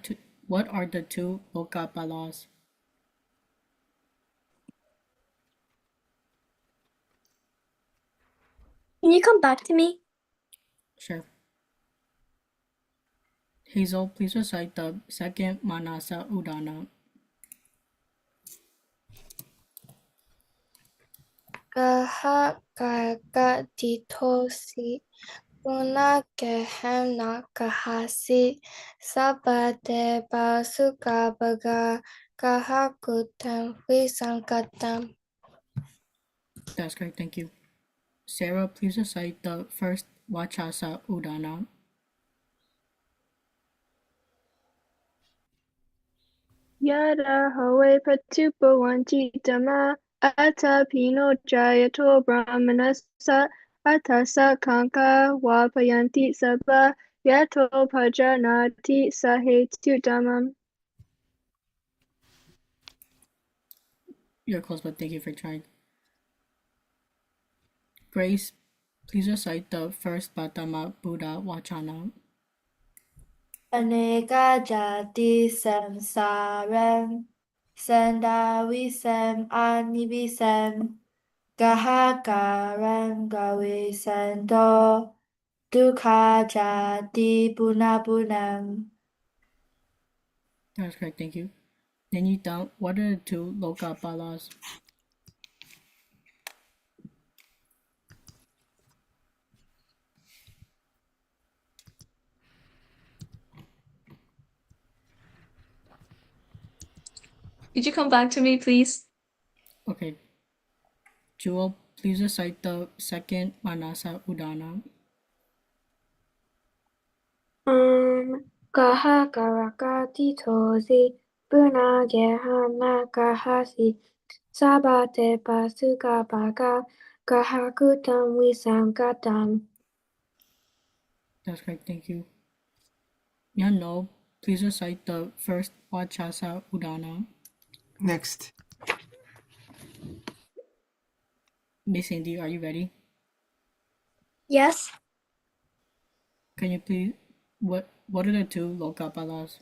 the two Lokapalas? Can you come back to me? Sure. Hazel, please recite the second Manasa Udana. Gahagaragatihosi Punagaham Nagahasi Sabadeba Sukhabaga Gahakutam Visangatam. That's correct, thank you. Sarah, please recite the first Vachasa Udana. Yada Hawe Patupawanti Dhamma Ata Pino Jayato Brahmanasa Atasa Kanka Wapayanti Sabha Yato Pajanati Sahetu Dhammam. You're close, but thank you for trying. Grace, please recite the first Dhamma Buddha Vachana. Aneka jati samsaram sandavisam anibisam gahakaram gawisando dukha jati punam. That's correct, thank you. Nanita, what are the two Lokapalas? Could you come back to me, please? Okay. Jewel, please recite the second Manasa Udana. Gahagaragatihosi Punagaham Nagahasi Sabadeba Sukhabaga Gahakutam Visangatam. That's correct, thank you. Yano, please recite the first Vachasa Udana. Next. Miss Cindy, are you ready? Yes. Can you please, what are the two Lokapalas?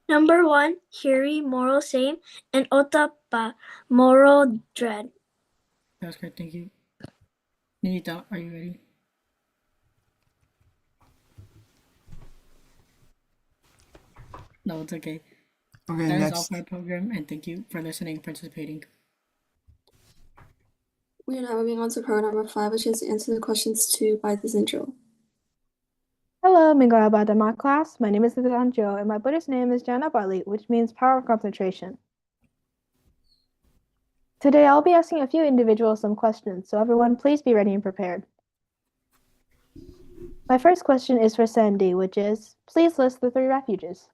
Number 1, Hiri, moral shame, and Otapa, moral dread. That's correct, thank you. Nanita, are you ready? No, it's okay. Okay, That is next. all for our program, and thank you for listening and participating. We are now moving on to program number 5, which is to answer the questions 2 by this intro. Hello, Mingala Dhamma class. My name is Nidanjo, and my Buddhist name is Jana Bartley, which means power of concentration. Today, I'll be asking a few individuals some questions, so everyone please be ready and prepared. My first question is for Sandy, which is, please list the 3 refuges.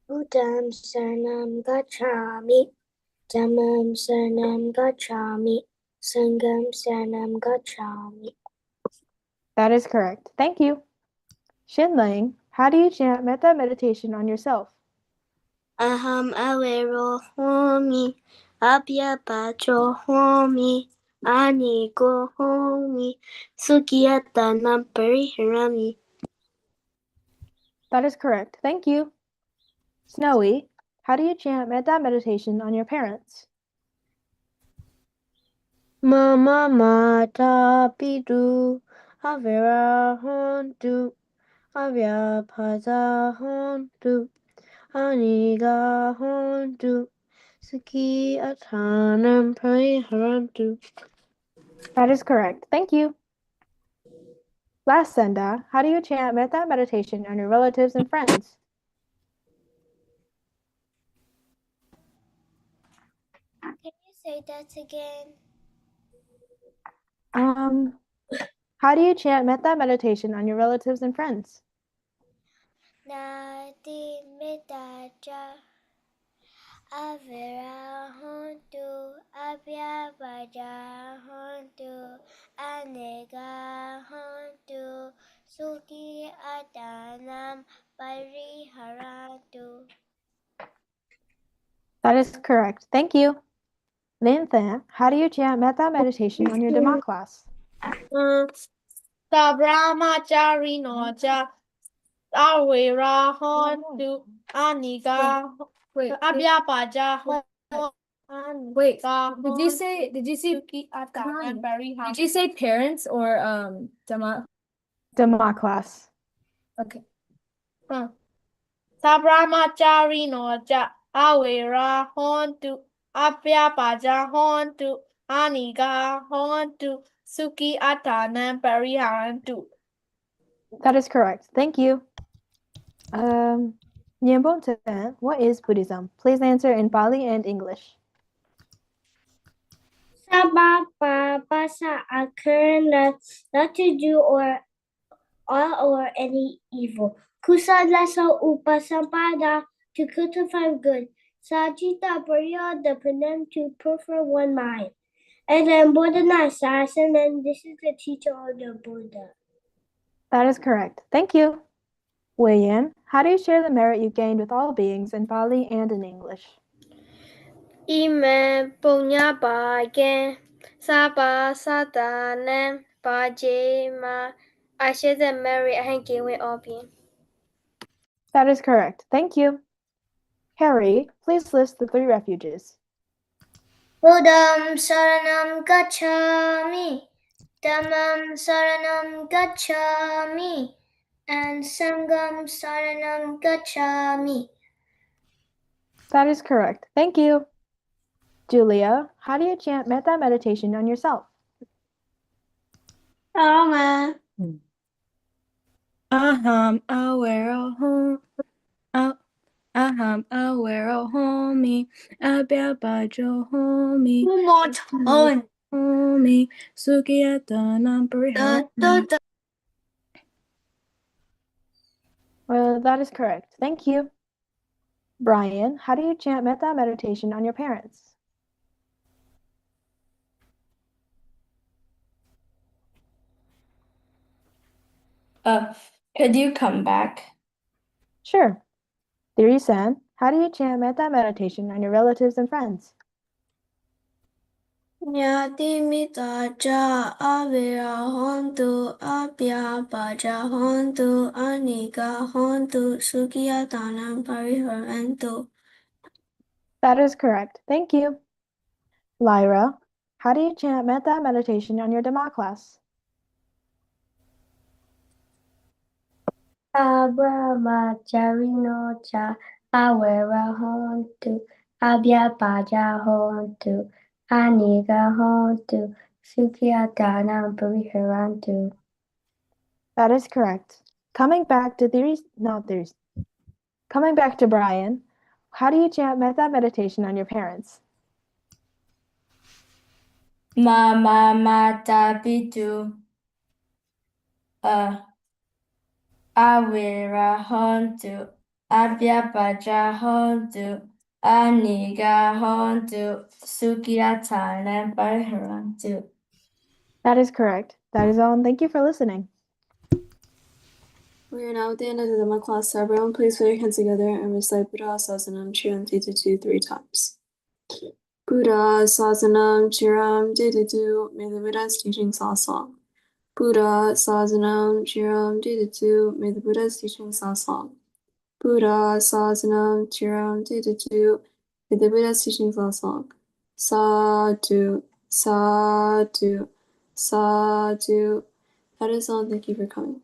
Buddham Saranam Gacchami, Dhammam Saranam Gacchami, Sangham Saranam Gacchami. That is correct. Thank you. Shinlang, how do you chant metta meditation on yourself? Aham awero homi, abhyapacho homi, aniko homi, sukhiyatanam pariharami. That is correct. Thank you. Snowy, how do you chant metta meditation on your parents? Mama mata pitu avera hontu avya paza hontu aniga hontu suki atanam pariharantu. That is correct. Thank you. Last Senda, how do you chant metta meditation on your relatives and friends? Can you say that again? How do you chant metta meditation on your relatives and friends? Nati mitaja avira hontu abya baja hontu anega hontu suki adanam pariharantu. That is correct. Thank you. Linthan, how do you chant metta meditation on your Dhamma class? Sabrahmachari noja awera hontu aniga abyapaja Wait, did you say parents or Dhamma? Dhamma class. Okay. Sabrahmachari noja awera hontu abyapaja hontu aniga hontu suki atanam pariharantu. That is correct. Thank you. Nyambonten, what is Buddhism? Please answer in Pali and English. Sababa basa occurring not to do or all or any evil. Kusadasa upasampada to cultivate good. Sajita Buriya the Panam to prefer one mind. And then Buddha and then this is the teacher of the Buddha. That is correct. Thank you. Weiyan, how do you share the merit you gained with all beings in Pali and in English? Ime punya bagen saba satanem bajema. I share the merit I gained with all beings. That is correct. Thank you. Harry, please list the 3 refuges. Buddham Saranam Gacchami, Dhammam Saranam Gacchami, and Sangam Saranam Gacchami. That is correct. Thank you. Julia, how do you chant metta meditation on yourself? Aham aware home. Aham aware homie. Abya bajo homie. One more time. Homie. Sukiyata pariharantu. That is correct. Thank you. Brian, how do you chant metta meditation on your parents? Could you come back? Sure. Thiri-san, how do you chant metta meditation on your relatives and friends? Nyati mitaja avira hontu abya baja hontu anika hontu sukiyatanam pariharantu. That is correct. Thank you. Lyra, how do you chant metta meditation on your Dhamma class? Abrahmacharino cha awera hontu, abhyapaja hontu, aniga hontu, sukhyatanam pariharantu. That is correct. Coming back to Brian, how do you chant metta meditation on your parents? Mama mata pitu. Awira hontu. Abhyapaja hontu. Aniga hontu. Sukhyatanam pariharantu. That is correct. That is all, and thank you for listening. We are now at the end of the Dhamma class, so everyone please put your hands together and recite Buddha Sasanam Chiram Dididu 3 times. Buddha Sasanam Chiram Dididu, may the Buddha's teachings last long. Buddha, Sazanam, Chiram, Diditu, may the Buddha's teachings last long. Buddha, Sazanam, Chiram, Diditu, may the Buddha's teachings last long. Sadhu, sadhu, sadhu. That is all. Thank you for coming.